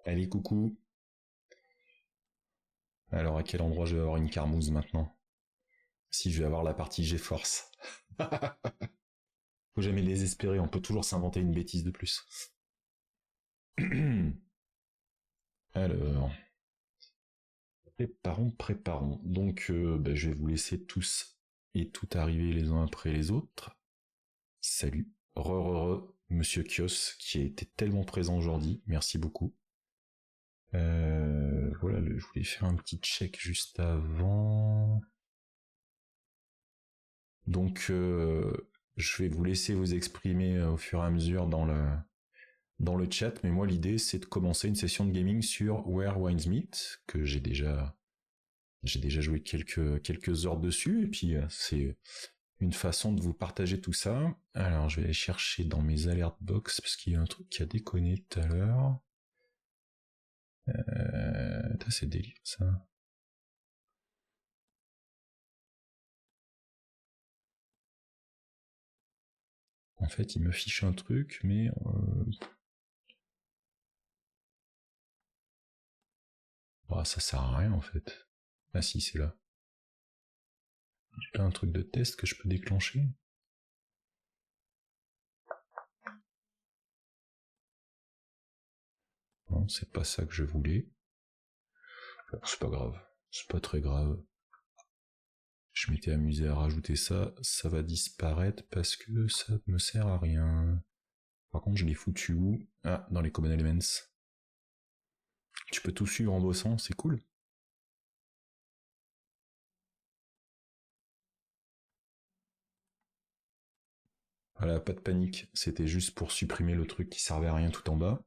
Allez, coucou. Alors, à quel endroit je vais avoir une carmouze maintenant? Si je vais avoir la partie GeForce. Faut jamais désespérer, on peut toujours s'inventer une bêtise de plus. Alors, préparons. Donc, je vais vous laisser tous et tout arriver les uns après les autres. Salut. Monsieur Kios, qui a été tellement présent aujourd'hui. Merci beaucoup. Voilà, je voulais faire un petit check juste avant. Donc, je vais vous laisser vous exprimer au fur et à mesure dans le chat, mais moi l'idée c'est de commencer une session de gaming sur Where Wines Meet, que j'ai déjà joué quelques heures dessus, et puis c'est une façon de vous partager tout ça. Alors je vais aller chercher dans mes alert box, parce qu'il y a un truc qui a déconné tout à l'heure. C'est délire ça. En fait, il me fiche un truc, mais ça sert à rien en fait. Ah si, c'est là. J'ai pas un truc de test que je peux déclencher? Non, c'est pas ça que je voulais. Bon, c'est pas grave. C'est pas très grave. Je m'étais amusé à rajouter ça. Ça va disparaître parce que ça me sert à rien. Par contre, je l'ai foutu où? Ah, dans les Common Elements. Tu peux tout suivre en bossant, c'est cool. Voilà, pas de panique. C'était juste pour supprimer le truc qui servait à rien tout en bas.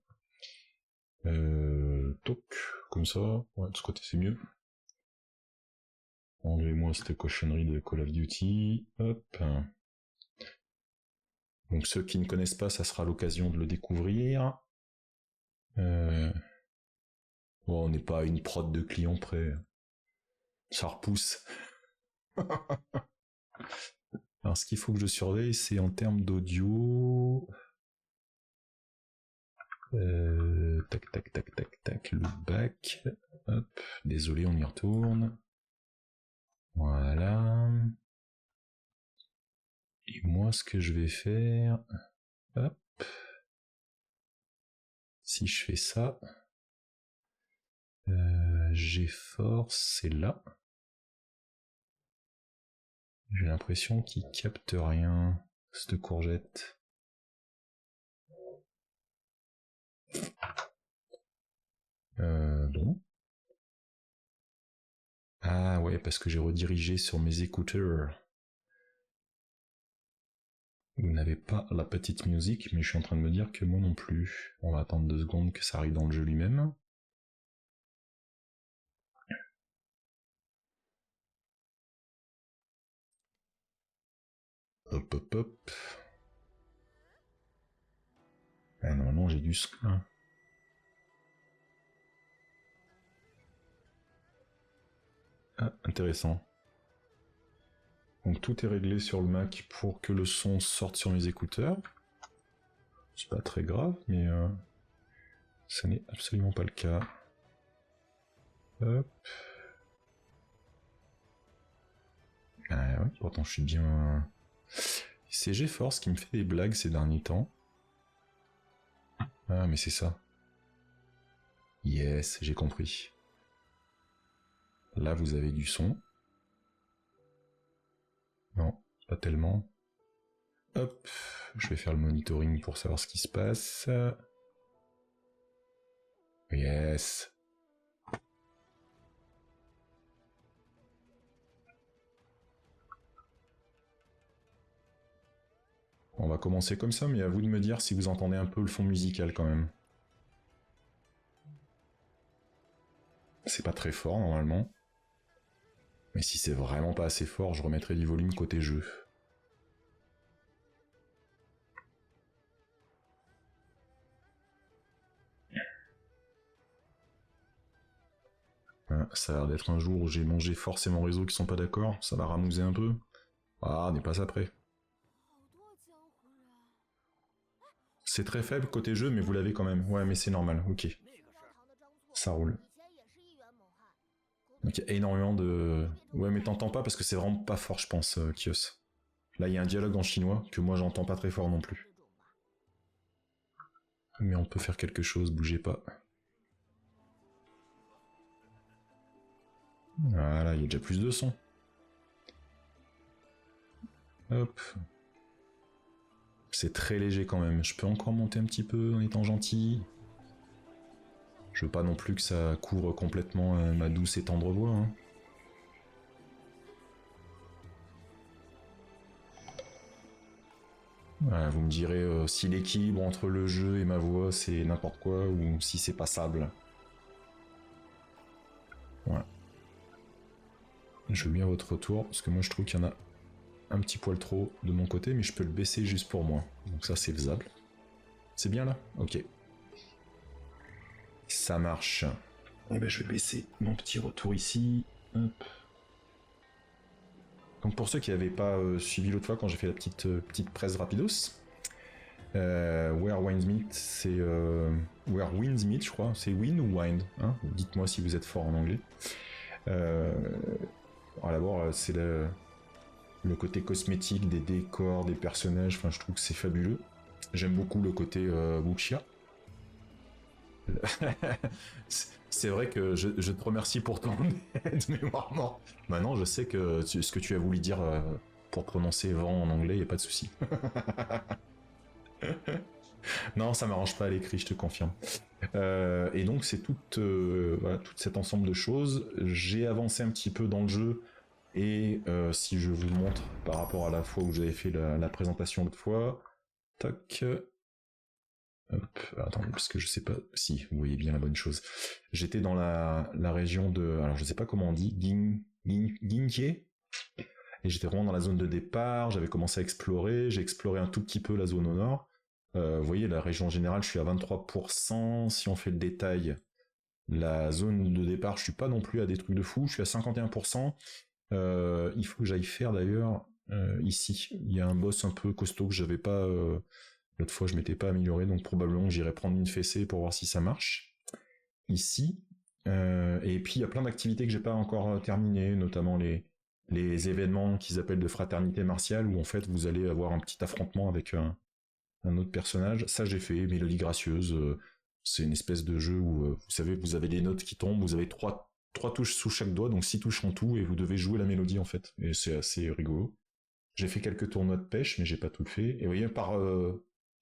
Toc, comme ça. Ouais, de ce côté c'est mieux. Enlevez-moi cette cochonnerie de Call of Duty. Hop. Donc ceux qui ne connaissent pas, ça sera l'occasion de le découvrir. Bon, on n'est pas à une prod de client près. Ça repousse. Alors ce qu'il faut que je surveille, c'est en termes d'audio. Tac, le back. Hop, désolé, on y retourne. Voilà. Et moi, ce que je vais faire... Hop. Si je fais ça... GeForce, c'est là. J'ai l'impression qu'il capte rien, cette courgette. Bon. Ah ouais, parce que j'ai redirigé sur mes écouteurs. Vous n'avez pas la petite musique, mais je suis en train de me dire que moi non plus. On va attendre 2 secondes que ça arrive dans le jeu lui-même. Hop. Ah non, j'ai du son. Ah, intéressant. Donc tout est réglé sur le Mac pour que le son sorte sur mes écouteurs. C'est pas très grave, mais ça n'est absolument pas le cas. Hop. Ah ouais, pourtant je suis bien... C'est GeForce qui me fait des blagues ces derniers temps. Ah mais c'est ça. Yes, j'ai compris. Là vous avez du son. Non, pas tellement. Hop, je vais faire le monitoring pour savoir ce qui se passe. Yes. On va commencer comme ça, mais à vous de me dire si vous entendez un peu le fond musical quand même. C'est pas très fort normalement. Mais si c'est vraiment pas assez fort, je remettrai du volume côté jeu. Ça a l'air d'être un jour où j'ai mangé forcément réseau qui sont pas d'accord, ça va ramouser un peu. Ah, on n'est pas après. C'est très faible côté jeu, mais vous l'avez quand même. Ouais, mais c'est normal, ok. Ça roule. Donc il y a énormément de... Ouais, mais t'entends pas parce que c'est vraiment pas fort, je pense, Kios. Là, il y a un dialogue en chinois que moi, j'entends pas très fort non plus. Mais on peut faire quelque chose, bougez pas. Voilà, il y a déjà plus de son. Hop. C'est très léger quand même. Je peux encore monter un petit peu en étant gentil. Je veux pas non plus que ça couvre complètement ma douce et tendre voix. Hein. Voilà, vous me direz si l'équilibre entre le jeu et ma voix c'est n'importe quoi ou si c'est passable. Voilà. Je veux bien votre retour parce que moi je trouve qu'il y en a un petit poil trop de mon côté, mais je peux le baisser juste pour moi. Donc ça c'est faisable. C'est bien là? Ok. Ça marche. Et ben je vais baisser mon petit retour ici. Hop. Donc pour ceux qui n'avaient pas suivi l'autre fois quand j'ai fait la petite presse rapidos, Where Winds Meet, c'est Where Winds Meet, je crois. C'est Wind ou Wind, hein. Dites-moi si vous êtes fort en anglais. Alors d'abord, c'est le côté cosmétique des décors, des personnages. Enfin, je trouve que c'est fabuleux. J'aime beaucoup le côté Wuxia. C'est vrai que je te remercie pour ton aide, mais vraiment. Maintenant, je sais que ce que tu as voulu dire pour prononcer vent en anglais, il n'y a pas de souci. Non, ça m'arrange pas à l'écrit, je te confirme. Et donc, c'est voilà, tout cet ensemble de choses. J'ai avancé un petit peu dans le jeu, et si je vous montre par rapport à la fois où j'avais fait la présentation l'autre fois, tac. Hop, attendez, parce que je sais pas si vous voyez bien la bonne chose. J'étais dans la région de... Alors je sais pas comment on dit, Ginkie. Et j'étais vraiment dans la zone de départ, j'avais commencé à explorer, j'ai exploré un tout petit peu la zone au nord. Vous voyez, la région générale, je suis à 23%. Si on fait le détail, la zone de départ, je suis pas non plus à des trucs de fou, je suis à 51%. Il faut que j'aille faire d'ailleurs, ici, il y a un boss un peu costaud que j'avais pas... L'autre fois, je m'étais pas amélioré, donc probablement que j'irai prendre une fessée pour voir si ça marche. Ici. Et puis, il y a plein d'activités que j'ai pas encore terminées, notamment les événements qu'ils appellent de fraternité martiale, où en fait, vous allez avoir un petit affrontement avec un autre personnage. Ça, j'ai fait. Mélodie gracieuse, c'est une espèce de jeu où, vous savez, vous avez des notes qui tombent, vous avez trois touches sous chaque doigt, donc 6 touches en tout, et vous devez jouer la mélodie, en fait. Et c'est assez rigolo. J'ai fait quelques tournois de pêche, mais j'ai pas tout fait. Et vous voyez,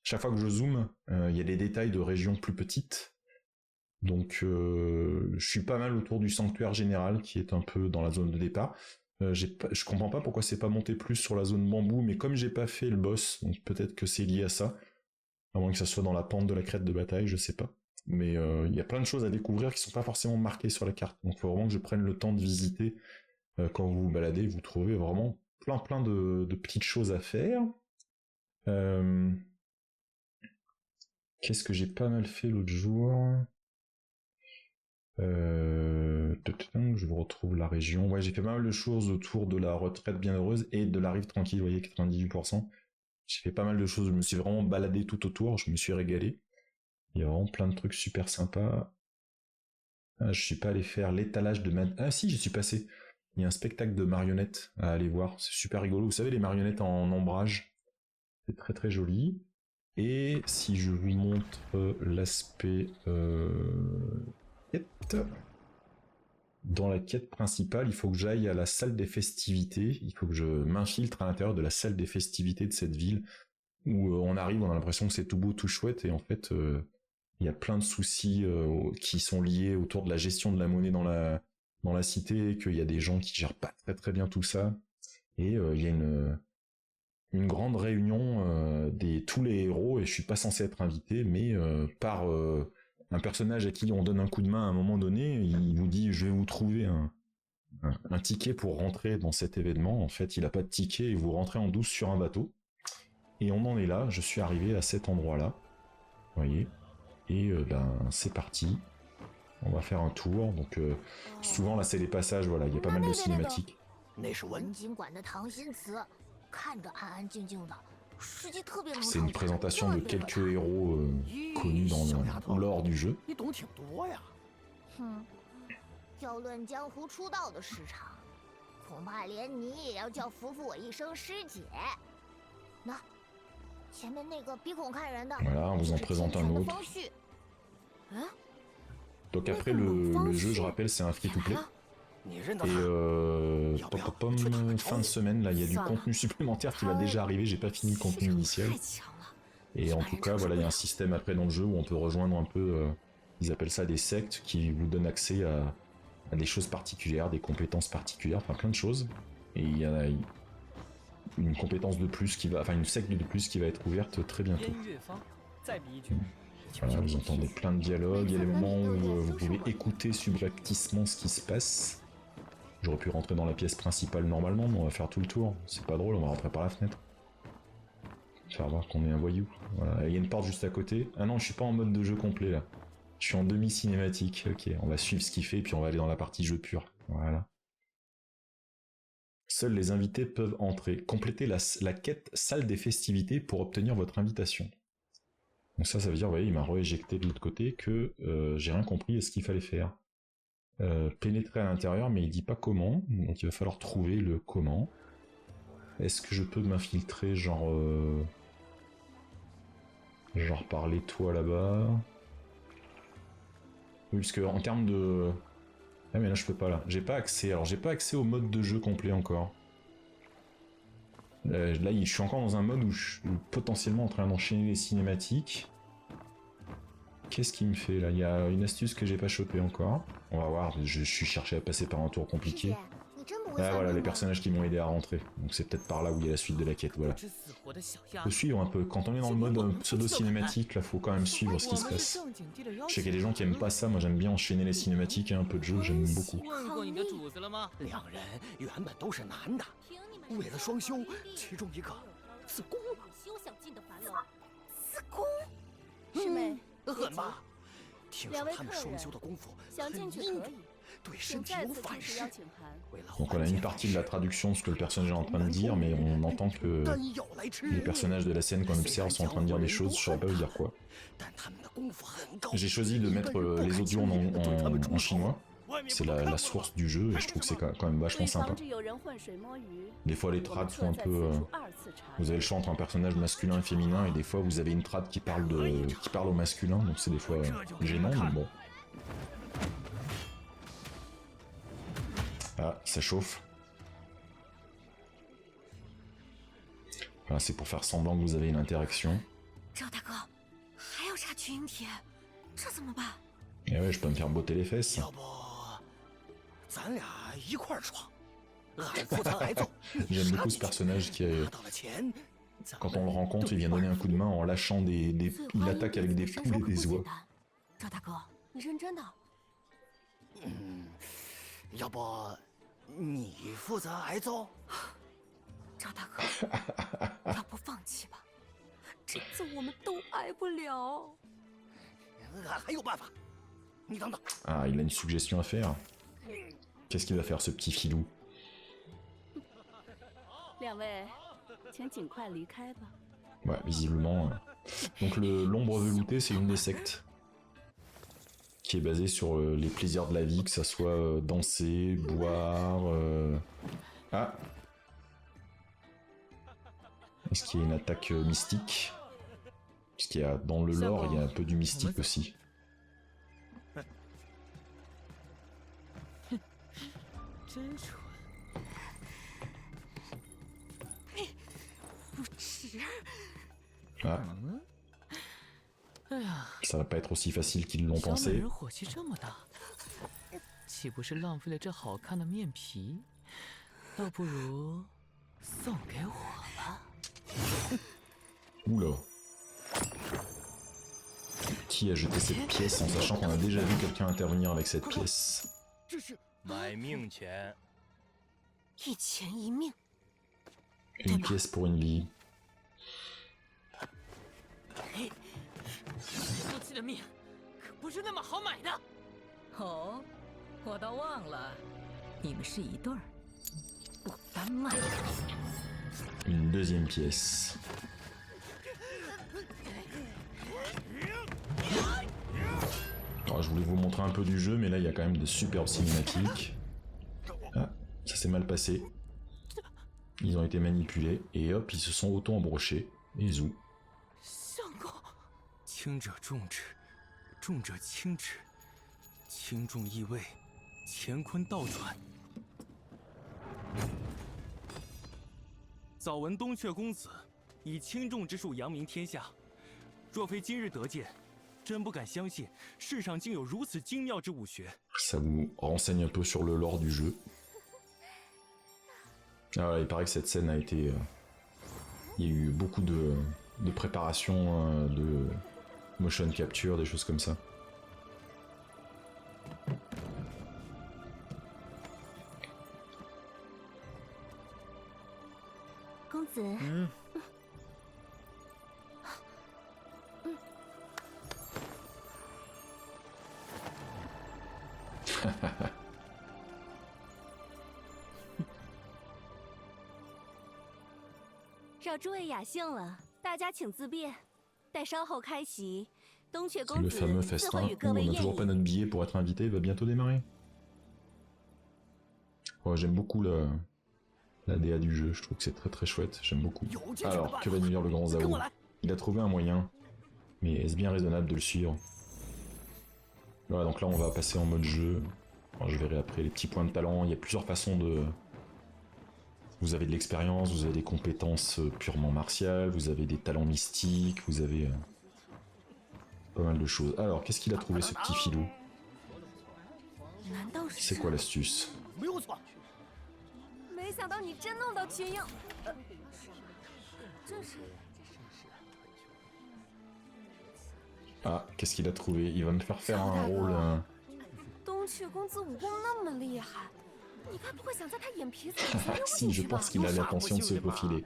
chaque fois que je zoome, il y a des détails de régions plus petites. Donc je suis pas mal autour du sanctuaire général qui est un peu dans la zone de départ. Je comprends pas pourquoi c'est pas monté plus sur la zone bambou, mais comme j'ai pas fait le boss, donc peut-être que c'est lié à ça. À moins que ça soit dans la pente de la crête de bataille, je sais pas. Mais il y a plein de choses à découvrir qui sont pas forcément marquées sur la carte. Donc il faut vraiment que je prenne le temps de visiter. Quand vous vous baladez, vous trouvez vraiment plein de petites choses à faire. Qu'est-ce que j'ai pas mal fait l'autre jour? Je vous retrouve la région. Ouais, j'ai fait pas mal de choses autour de la retraite bienheureuse et de la rive tranquille, vous voyez, 98%. J'ai fait pas mal de choses, je me suis vraiment baladé tout autour, je me suis régalé. Il y a vraiment plein de trucs super sympas. Ah, je suis pas allé faire l'étalage de... Ah si, j'y suis passé. Il y a un spectacle de marionnettes à aller voir, c'est super rigolo. Vous savez, les marionnettes en ombrage, c'est très très joli. Et si je vous montre l'aspect quête, dans la quête principale, il faut que j'aille à la salle des festivités, il faut que je m'infiltre à l'intérieur de la salle des festivités de cette ville, où on arrive, on a l'impression que c'est tout beau, tout chouette, et en fait, il y a plein de soucis qui sont liés autour de la gestion de la monnaie dans la cité, qu'il y a des gens qui gèrent pas très très bien tout ça, et il y a une grande réunion tous les héros, et je suis pas censé être invité, mais par un personnage à qui on donne un coup de main à un moment donné, il vous dit je vais vous trouver un ticket pour rentrer dans cet événement. En fait, il a pas de ticket et vous rentrez en douce sur un bateau. Et on en est là, je suis arrivé à cet endroit-là, vous voyez, et c'est parti. On va faire un tour, donc souvent là c'est les passages, voilà, il y a pas mal de cinématiques. C'est une présentation de quelques héros connus dans l'or du jeu. 要论江湖出道的时长，恐怕连你也要叫扶扶我一声师姐。那前面那个鼻孔看人的， Voilà, on vous en présente un autre. Donc après le jeu, je rappelle, c'est un free-to-play. Et fin de semaine, là, il y a du contenu supplémentaire qui va déjà arriver. J'ai pas fini le contenu initial. Et en tout cas, voilà, il y a un système après dans le jeu où on peut rejoindre un peu, ils appellent ça des sectes, qui vous donnent accès à des choses particulières, des compétences particulières, enfin plein de choses. Et il y a une compétence de plus qui va, enfin une secte de plus qui va être ouverte très bientôt. Voilà, vous entendez plein de dialogues, il y a des moments où vous pouvez écouter subrepticement ce qui se passe. J'aurais pu rentrer dans la pièce principale normalement, mais on va faire tout le tour. C'est pas drôle, on va rentrer par la fenêtre. Faire voir qu'on est un voyou. Voilà, il y a une porte juste à côté. Ah non, je suis pas en mode de jeu complet là. Je suis en demi-cinématique. Ok, on va suivre ce qu'il fait, puis on va aller dans la partie jeu pur. Voilà. Seuls les invités peuvent entrer. Complétez la quête salle des festivités pour obtenir votre invitation. Donc ça veut dire, vous voyez, il m'a rééjecté de l'autre côté que j'ai rien compris à ce qu'il fallait faire. Pénétrer à l'intérieur, mais il dit pas comment, donc il va falloir trouver le comment. Est-ce que je peux m'infiltrer, genre par les toits là-bas? Oui, parce que en termes de... Ah mais là je peux pas là, j'ai pas accès, alors j'ai pas accès au mode de jeu complet encore. Là je suis encore dans un mode où je suis potentiellement en train d'enchaîner les cinématiques. Qu'est-ce qu'il me fait là? Il y a une astuce que j'ai pas chopée encore. On va voir, je suis cherché à passer par un tour compliqué. Ah voilà, les personnages qui m'ont aidé à rentrer. Donc c'est peut-être par là où il y a la suite de la quête, voilà. Faut suivre un peu. Quand on est dans le mode pseudo-cinématique, là faut quand même suivre ce qui se passe. Je sais qu'il y a des gens qui aiment pas ça, moi j'aime bien enchaîner les cinématiques et un peu de jeu, j'aime beaucoup. Donc on a une partie de la traduction de ce que le personnage est en train de dire, mais on entend que les personnages de la scène qu'on observe sont en train de dire des choses, je saurais pas vous dire quoi. J'ai choisi de mettre les audios en chinois, c'est la source du jeu et je trouve que c'est quand même vachement sympa. Des fois les trades sont un peu... vous avez le choix entre un personnage masculin et féminin et des fois vous avez une trad qui parle au masculin, donc c'est des fois gênant, mais bon. Ah, ça chauffe. Voilà, c'est pour faire semblant que vous avez une interaction. Et ouais, je peux me faire botter les fesses. J'aime beaucoup ce personnage qui est... Quand on le rencontre, il vient donner un coup de main en lâchant il attaque avec des poules et des oies. Ah, il a une suggestion à faire. Qu'est-ce qu'il va faire ce petit filou? Ouais, visiblement. Donc l'ombre veloutée, c'est une des sectes qui est basée sur les plaisirs de la vie, que ça soit danser, boire... Ah! Est-ce qu'il y a une attaque mystique? Parce qu'il y a dans le lore, il y a un peu du mystique aussi. Ah. Ça va pas être aussi facile qu'ils l'ont pensé. Oula. Qui a jeté cette pièce en sachant qu'on a déjà vu quelqu'un intervenir avec cette pièce? Une pièce pour une vie. Une deuxième pièce. Oh, Oh, je voulais vous montrer un peu du jeu, mais là il y a quand même de superbes cinématiques. Ah, ça s'est mal passé. Ils ont été manipulés, et hop, ils se sont auto-embrochés. Et zou. 轻者重之，重者轻之，轻重易位，乾坤倒转。早闻东阙公子以轻重之术扬名天下，若非今日得见，真不敢相信世上竟有如此精妙之武学。Ça vous renseigne un peu sur le lore du jeu. Ah ouais, il paraît que cette scène a été... il y a eu beaucoup de préparation, de motion capture, des choses comme ça. Mmh. 让诸位雅兴了，大家请自便。待稍后开席，东阙 Le 公子 fameux 自 festin 会与 où 各 on 位 n'a 宴 toujours pas 饮。 notre billet pour être invité, va bientôt démarrer. Ouais, j'aime beaucoup la DA du jeu, je trouve que c'est très très chouette, j'aime beaucoup. Alors, que va nous dire le grand Zao? Il a trouvé un moyen, mais est-ce bien raisonnable de le suivre? Voilà, donc là on va passer en mode jeu. Alors, je verrai après les petits points de talent, il y a plusieurs façons de... Vous avez de l'expérience, vous avez des compétences purement martiales, vous avez des talents mystiques, vous avez pas mal de choses. Alors, qu'est-ce qu'il a trouvé ce petit filou? 难道是？ C'est quoi l'astuce? 没有错。没想到你真弄到群英，这是 Ah, qu'est-ce qu'il a trouvé? Il va me faire faire un rôle... 东阙公子武功那么厉害，你该不会想在他眼皮子底下溜 Si, 进 je 去吧？ pense qu'il a l'intention de se faufiler.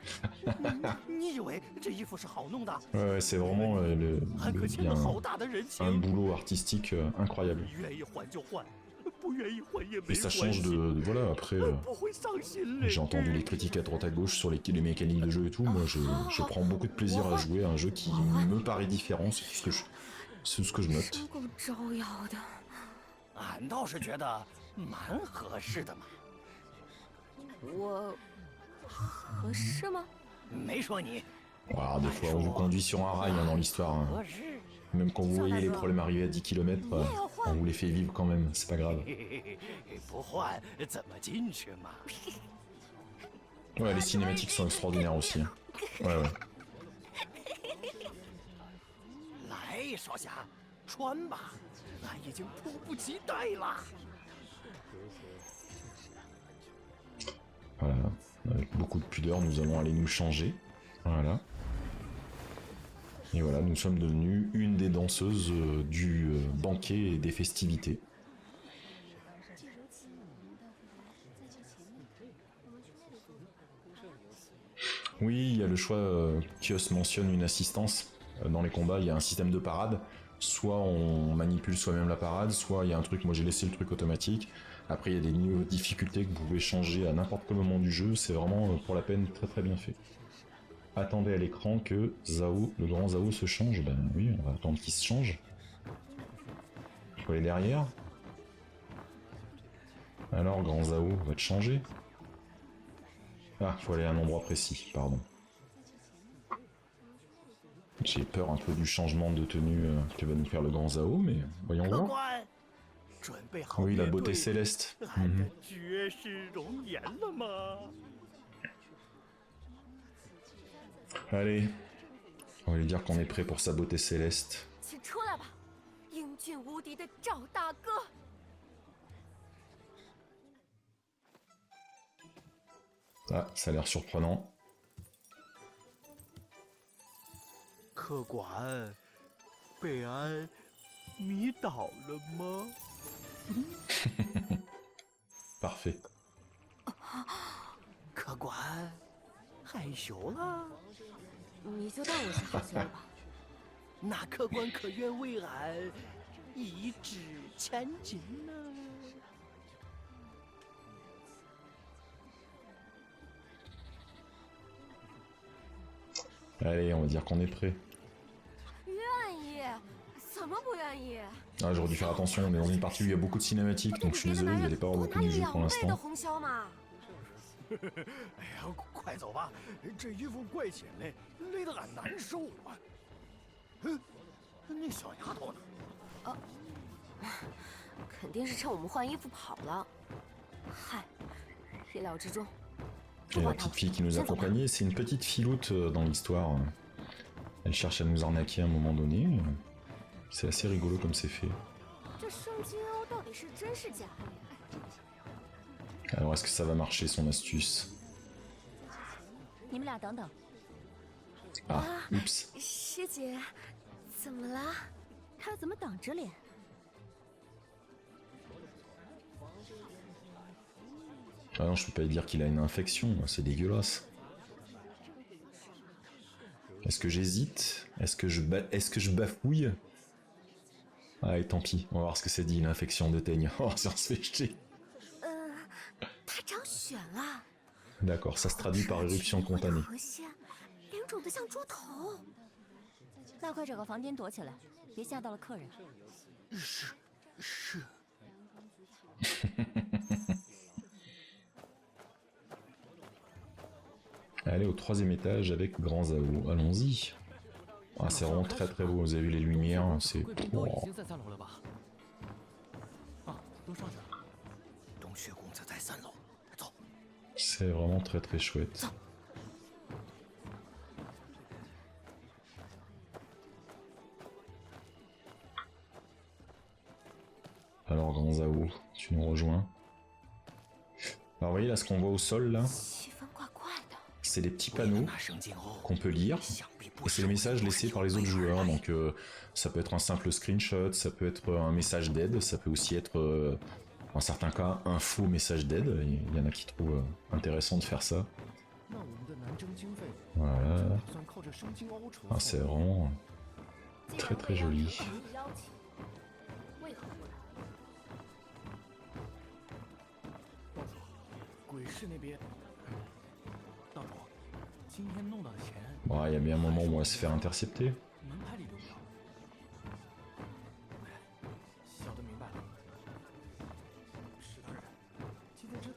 你以为这衣服是好弄的？ Ouais, c'est vraiment il y a 好大的人 un 情， boulot artistique incroyable. 愿意换就换，不愿意换也 Et 没 ça 关 change 系。 voilà, après, 不会伤心泪。 j'ai entendu les critiques à droite à gauche sur les mécaniques de jeu et tout. Moi, je prends beaucoup de plaisir à jouer à un jeu qui me paraît différent, c'est tout ce que je note. 真够招摇的。俺倒是觉得蛮合适的嘛。我合适吗？没说你 Voilà, des fois, on vous conduit sur un rail hein, dans l'histoire. Hein. 合适。 Même quand vous voyez les problèmes arriver à 10 km, on vous les fait vivre quand même, c'est pas grave. 不换怎么进去嘛？ Ouais, les cinématiques sont extraordinaires aussi. Hein. Ouais, ouais. 来，少侠，穿吧，俺已经迫不及待了。 Voilà, avec beaucoup de pudeur, nous allons aller nous changer. Voilà. Et voilà, nous sommes devenus une des danseuses du banquet et des festivités. Oui, il y a le choix, Kios mentionne une assistance. Dans les combats, il y a un système de parade. Soit on manipule soi-même la parade, soit il y a un truc, moi j'ai laissé le truc automatique. Après, il y a des niveaux de difficulté que vous pouvez changer à n'importe quel moment du jeu. C'est vraiment, pour la peine, très très bien fait. Attendez à l'écran que Zao, le grand Zao se change. Ben oui, on va attendre qu'il se change. Faut aller derrière. Alors, grand Zao, va te changer. Ah, faut aller à un endroit précis, pardon. J'ai peur un peu du changement de tenue que va nous faire le grand Zao, mais voyons 客 voir. 官，准备好 Oui, la 面 beauté 对 céleste. 俺 Mhm. 的绝世容颜了吗？ Allez, on va lui dire qu'on est prêt pour sa beauté céleste. 请出来吧，英俊无敌的赵大哥。 Ah, ça a l'air surprenant. 客官，被俺迷倒了吗？ Parfait. 客官，害羞了？你就当我是害羞了吧。那客官可愿为俺一掷千金呢？ Allez, on va dire qu'on est prêt. 愿意？怎么不愿意？ Ah, j'aurais dû faire attention, on est dans une partie où il y a beaucoup de cinématiques, donc je suis désolé, vous n'allez pas avoir beaucoup du jeu pour 多拿2倍的 l'instant. 红销嘛。哎呀，快走吧，这衣服怪显累，累得俺难受啊。那小丫头呢？肯定是趁我们换衣服跑了。嗨，意料之中。 Et la petite fille qui nous accompagnait, c'est une petite filoute dans l'histoire. Elle cherche à nous arnaquer à un moment donné. C'est assez rigolo comme c'est fait. 这圣金欧到底是真是假？ Alors est-ce que ça va marcher son astuce? 你们俩等等， Ah, oups. 师姐，怎么了？他怎么挡着脸？ Ah non, je peux pas lui dire qu'il a une infection, c'est dégueulasse. Est-ce que j'hésite? Est-ce que je bafouille? Allez, tant pis, on va voir ce que c'est dit, une infection de teigne. Oh, ça se fait jeter. 他长癣了。 D'accord, ça se traduit par éruption 我的 cutanée. 河蟹脸肿得像猪头。那快找个房间躲起来，别吓到了客人。是。 Allez au 3e étage avec Grand Zao, allons-y. Ah, c'est vraiment très très beau, vous avez vu les lumières, c'est... 贵宾都已 Oh. 经在3楼了吧？啊，都上去了。洞穴公子在3楼，走。 C'est vraiment très très chouette. Alors Grand Zao, tu nous rejoins. Alors vous voyez là ce qu'on voit au sol là, 气氛怪怪的。 c'est les petits panneaux 那圣金欧 qu'on peut lire. 想必不 Et 是 c'est les messages laissés par les autres joueurs, donc ça peut être un simple screenshot, ça peut être un message d'aide, ça peut aussi être, dans certains cas, un faux message d'aide. Il y en a qui trouvent intéressant de faire ça. 那我们的南征经费 Voilà. 打算靠这圣金欧筹 Ah, c'est vraiment très très joli. 邀请，为何不来？道主，鬼市那边，道主，今天弄到的钱， Bon, il y a bien un moment où on va se faire intercepter. 门牌里留不了。小的明白了。石大人，今天这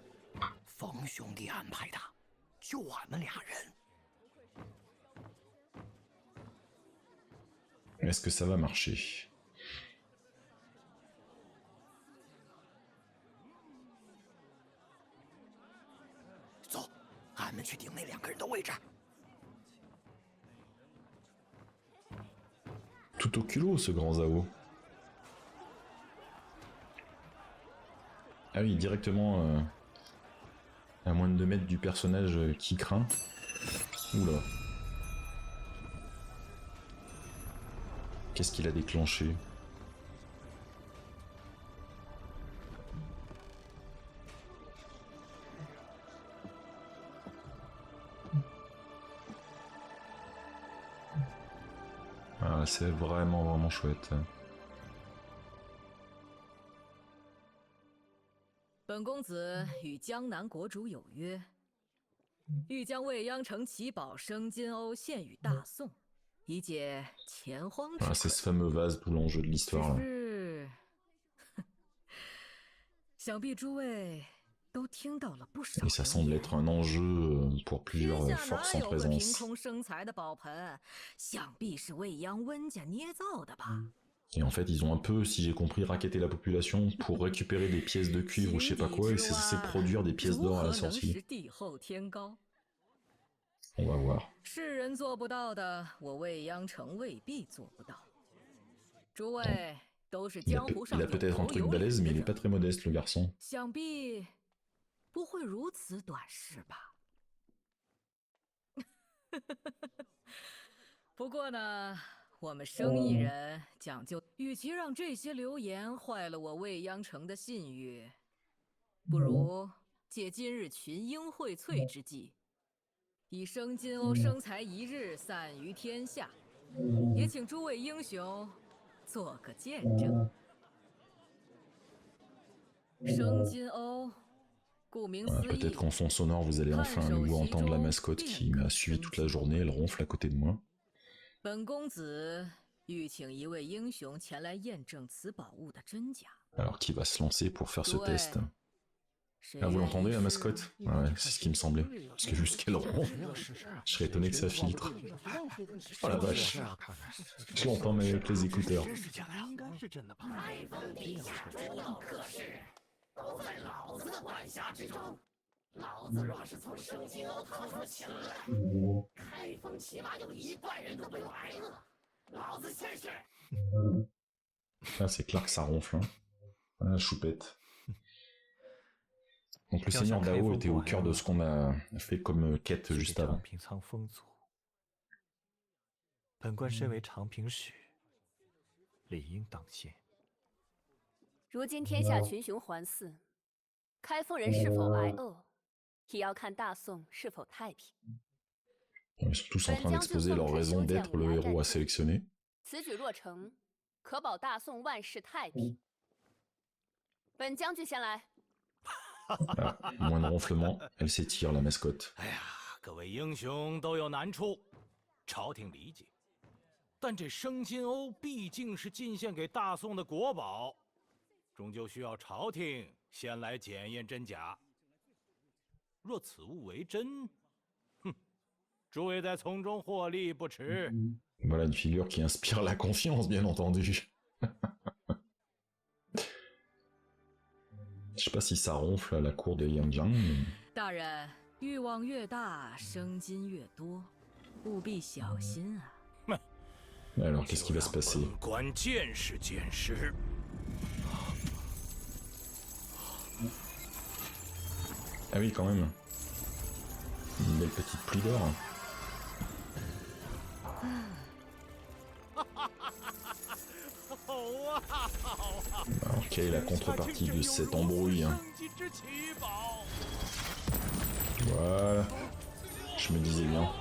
冯兄弟安排的，就俺们俩人。 Est-ce que ça va marcher? 走，俺们去顶那2个人的位置。 Tout au culot ce Grand Zao. Ah oui, directement à moins de 2 mètres du personnage qui craint. Oula. Qu'est-ce qu'il a déclenché? Ah, c'est vraiment vraiment chouette. 本公子与江南国主有约，欲将未央城奇宝生金瓯献与大宋，以解钱荒之 Voilà, c'est 困。 ce fameux vase, tout l'enjeu de 只 l'histoire. 是，想必诸位都听到了不少 Et ça 流 semble 言 être un enjeu pour 天 plusieurs 下 forces 哪 en 有个凭 présence. 空生财的宝盆？想必是未央温家捏造的吧？ Et en fait, ils ont un peu, si j'ai compris, racketté la population pour récupérer des pièces de cuivre ou je sais pas quoi, et c'est censé produire des pièces 如 d'or à 何 la 能 sortie. 识地厚天高？ On va voir. 世人做不到的，我未央城未必做不到。诸位都是 Il a, 江湖上 il a 有 peut-être un 头 truc 有脸 balèze, mais 的 il est pas 人， très modeste, le garçon. 想必不会如此短视吧？不过呢，我们生意人讲究，与其让这些流言坏了我未央城的信誉，不如借今日群英荟萃之际，以生金瓯生财一日散于天下，也请诸位英雄做个见证。生金瓯，顾名 Voilà, 思义 peut-être qu'en fond sonore, vous allez enfin à nouveau entendre la mascotte qui m'a suivi toute la journée, elle ronfle à côté de moi. 本公子欲请一位英雄前来验证此宝物的真假。 Alors qui va se lancer pour faire ce Ouais. test? 谁 Ah, vous 愿意 l'entendez la 试 mascotte? Ouais, c'est ce qui me semblait. Parce que jusqu'elle ronfle, je serais étonné que ça filtre. Oh la vache. Je l'entends mais avec les écouteurs. 真是假的呀？应该是真的吧？Ah, c'est clair que ça ronfle. Hein. Ah, choupette. Donc le Seigneur Dao était au cœur de ce qu'on a fait comme quête juste avant. 长平仓风族，本官身为长平使，理应当先。如今天下群雄环伺，开封人是否挨饿，也要看大宋是否太平。 Ils sont tous en train d'exposer leur raison d'être le héros à sélectionner. 此举若成，可保大宋万世太平。本将军先来。 Ah, moins de ronflement, elle s'étire la mascotte. 哎呀，各位英雄都有难处，朝廷理解。但这生金瓯毕竟是进献给大宋的国宝，终究需要朝廷先来检验真假。若此物为真，哼，诸位在从中获利不迟。 Voilà une figure qui inspire la confiance, bien entendu. Je sais pas si ça ronfle à la cour de Yang Jiang. 大人，欲望越大，生金越多，务必小心啊！ Alors qu'est-ce qui va se passer? 本官见识见识。 Ah oui, quand même. Une belle petite pluie d'or. Alors quelle est la contrepartie de cette embrouille? Hein? Voilà. Je me disais bien.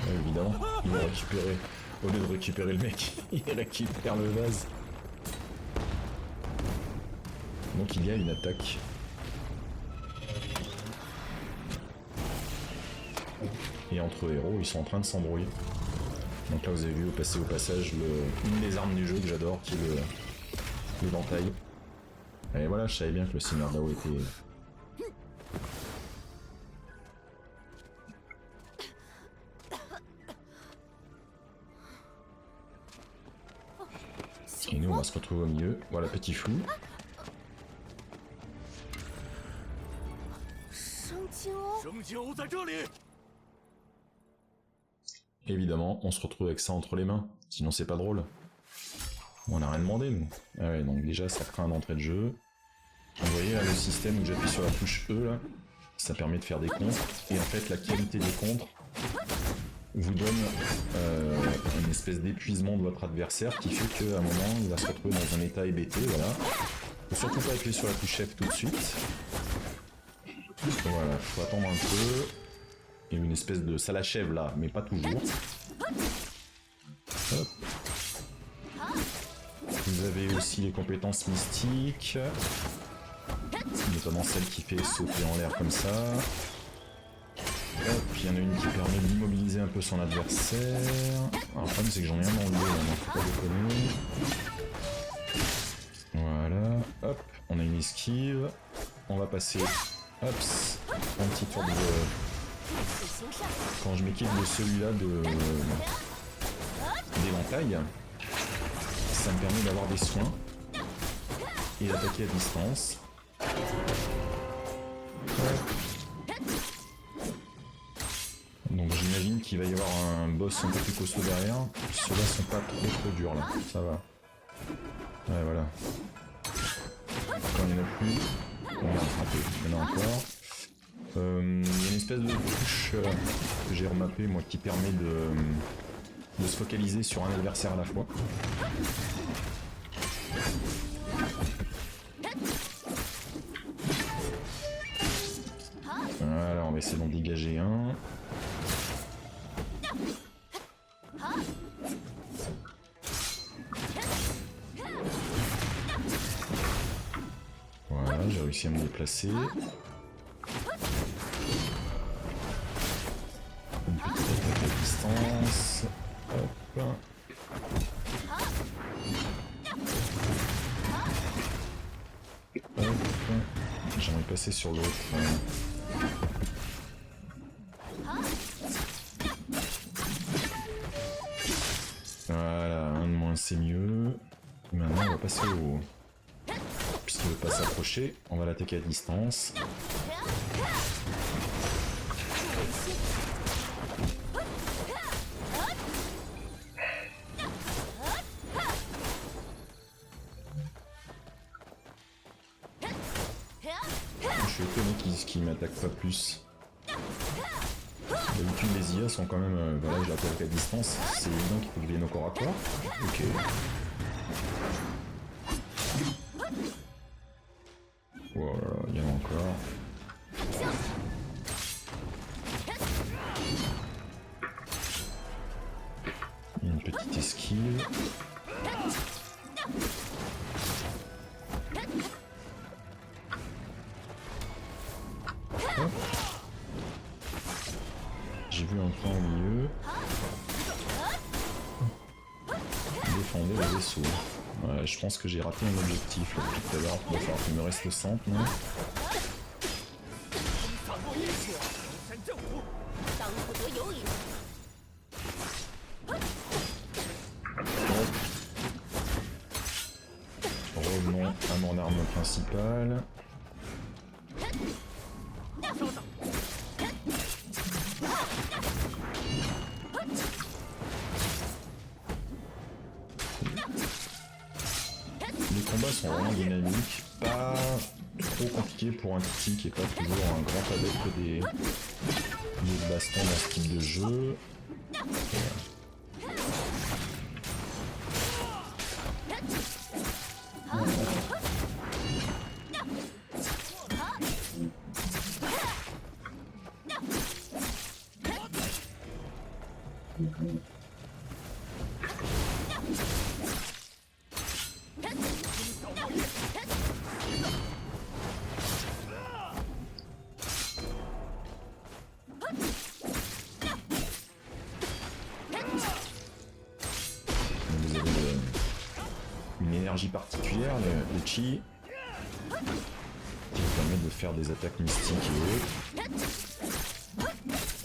Évidemment, il va récupérer. Au lieu de récupérer le mec, il récupère le vase. Donc il y a une attaque. Et entre héros, ils sont en train de s'embrouiller. Donc là, vous avez vu au passage une des armes du jeu que j'adore, qui est l'éventail. Et voilà, je savais bien que le Seigneur Dao était... Et nous, on va se retrouver au milieu. Voilà, petit flou. 生金瓯，生金瓯在这里。 Évidemment, on se retrouve avec ça entre les mains. Sinon, c'est pas drôle. On n'a rien demandé, nous. Ah ouais, donc déjà, ça craint d'entrée de jeu. Vous voyez, là, le système où j'appuie sur la touche E, là, ça permet de faire des contres. Et en fait, la qualité des contres vous donne une espèce d'épuisement de votre adversaire qui fait qu'à un moment, il va se retrouver dans un état hébété, voilà. Faut surtout pas appuyer sur la touche F tout de suite. Voilà, faut attendre un peu. Il y a une espèce de... ça l'achève là, mais pas toujours. Hop. Vous avez aussi les compétences mystiques. Notamment celle qui fait sauter en l'air comme ça. Hop, il y en a une qui permet d'immobiliser un peu son adversaire. Alors, le problème c'est que j'en ai un dans le dos, là, donc faut pas déconner. Voilà, hop, on a une esquive. On va passer, hop, un petit tour de... Quand je m'équipe de celui-là d'éventail, ça me permet d'avoir des soins et d'attaquer à distance. Donc j'imagine qu'il va y avoir un boss un peu plus costaud derrière. Ceux-là sont pas trop durs là, ça va. Ouais voilà. Quand il n'y en a plus, on va rattraper. Il y en a encore. Il y a une espèce de touche que j'ai remappé moi qui permet de se focaliser sur un adversaire à la fois. Voilà, on va essayer d'en dégager un. Voilà, j'ai réussi à me déplacer. distance. Hop. Hop. J'aimerais passer sur l'autre. Voilà, un de moins c'est mieux. Maintenant on va passer au... Puisqu'il ne veut pas s'approcher, on va l'attaquer à distance. Je suis étonné qu'il m'attaque pas plus. D'habitude les IA sont quand même... voilà, je l'attaque à distance, c'est évident qu'il faut que je vienne au corps à corps. Ok. Voilà, il y en a encore. Une petite esquive. Hop. J'ai vu un point au milieu. Défendez le vaisseau. Ouais, je pense que j'ai raté un objectif là, depuis tout à l'heure. Il va falloir qu'il me reste le centre. Non, 当不得有理。 revenons à mon arme principale. Les combats sont vraiment dynamiques, pas trop compliqués pour un petit qui est pas toujours un grand adepte des bastons dans ce type de jeu. Vous avez une énergie particulière, le chi, qui vous permet de faire des attaques mystiques et autres.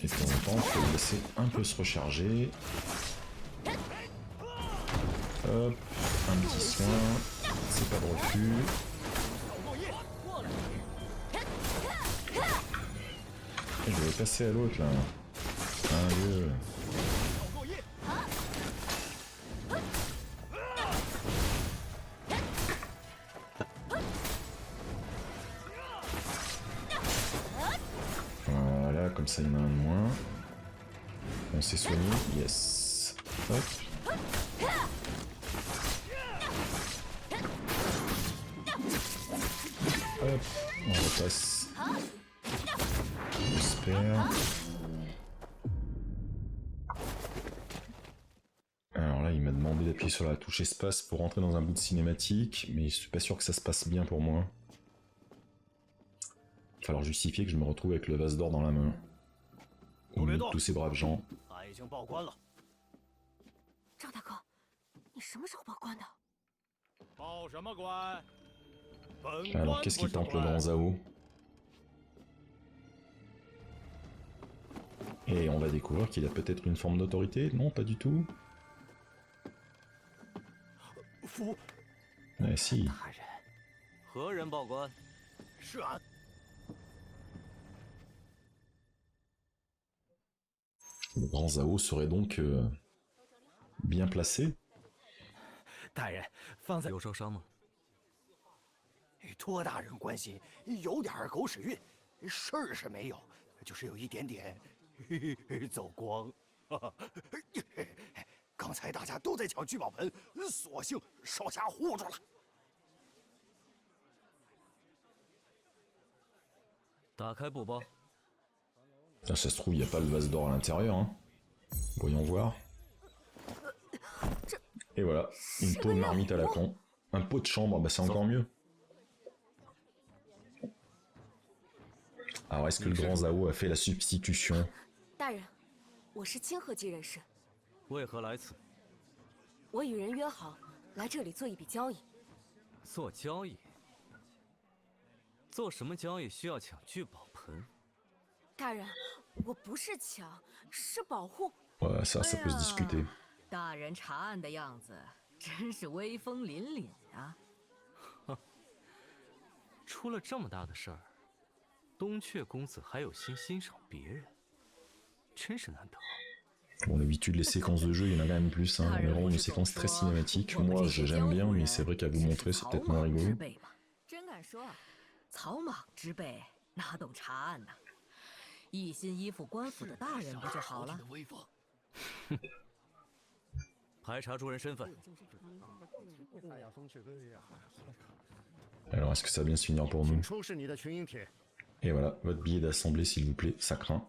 Et de temps en temps, il faut le laisser un peu se recharger. Hop, un petit soin, c'est pas de refus. Et je vais passer à l'autre là. Un lieu. Voilà, comme ça il y en a un de moins. On s'est soigné, yes. Hop. Hop, on repasse. On se perd. Alors là, il m'a demandé d'appuyer sur la touche espace pour rentrer dans un bout de cinématique, mais je suis pas sûr que ça se passe bien pour moi. Il va falloir justifier que je me retrouve avec le vase d'or dans la main. Au milieu de tous ces braves gens. 他已经报关了。赵大哥，你什么时候报关的？报什么关？本 Alors 关 qu'est-ce 不 qu'il 是 tente le 关 grand Zhao? Et on va découvrir qu'il a peut-être une forme d'autorité? Non, pas du tout. 夫 Ah si. 大人，何人报关？是俺。 Le grand Zhao serait donc bien placé. 大人，方才有受伤吗？与托大人关系有点狗屎运，事儿是没有，就是有一点点走光。刚才大家都在抢聚宝盆，索性少侠护住了。打开布包。 Là, ça se trouve, il n'y a pas le vase d'or à l'intérieur. Hein. Voyons voir. Et voilà, une peau de marmite à la con. Un pot de chambre, bah c'est encore mieux. Alors, est-ce que le grand Zhao a fait la substitution? 大人，我是清河籍人士，为何来此？我与人约好来这里做一笔交易。做交易？做什么交易需要抢聚宝盆？大人，我不是抢，是保护。Ouais, ça peut se discuter. 大人查案的样子真是威风凛凛啊！出了这么大的事儿，东阙公子还有心欣赏别人，真是难得。 Bon, d'habitude, les séquences de jeu, il y en a quand même plus. Hein. On est vraiment une séquence très cinématique. Moi, j'aime bien, mais c'est vrai qu'à vous montrer, c'est peut-être moins rigolo. 真敢说，草莽之辈哪懂查案呢？一心依附官府的大人不就好了？排查诸人身份。 Alors, est-ce que ça va bien se finir pour nous? 出示你的群英帖。 Et voilà, votre billet d'assemblée, s'il vous plaît, ça craint.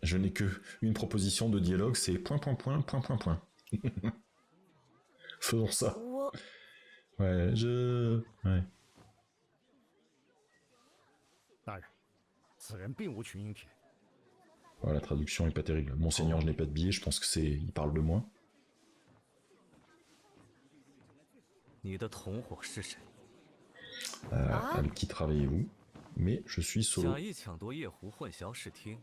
Je n'ai que une proposition de dialogue, c'est point, point, point, point, point, point. Faisons ça. 我 Ouais, Ouais. 大人，此人并无群英帖。 Voilà, la traduction est pas terrible. Monseigneur, je n'ai pas de billet, je pense que c'est... Il parle de moi. 你的同伙是谁？ Avec qui travaillez-vous? Mais je suis solo. 假意抢夺夜壶混淆视听，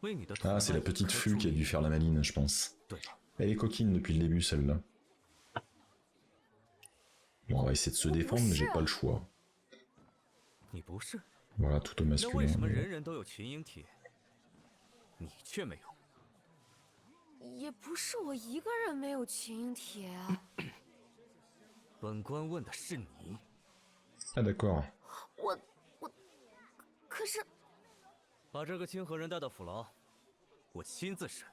为你的 Ah, c'est la petite Fu qui a dû faire la maline, je pense. 对吧？ Elle est coquine depuis le début, celle-là. Bon, on va essayer de se défendre, mais j'ai pas le choix. 你不是？ Voilà, tout au 那为 masculin. 什么人人都有群英帖，你却没有？也不是我一个人没有群英帖啊。本官问的是你。 Ah, d'accord. 我，可是把这个清河人带到府牢，我亲自审，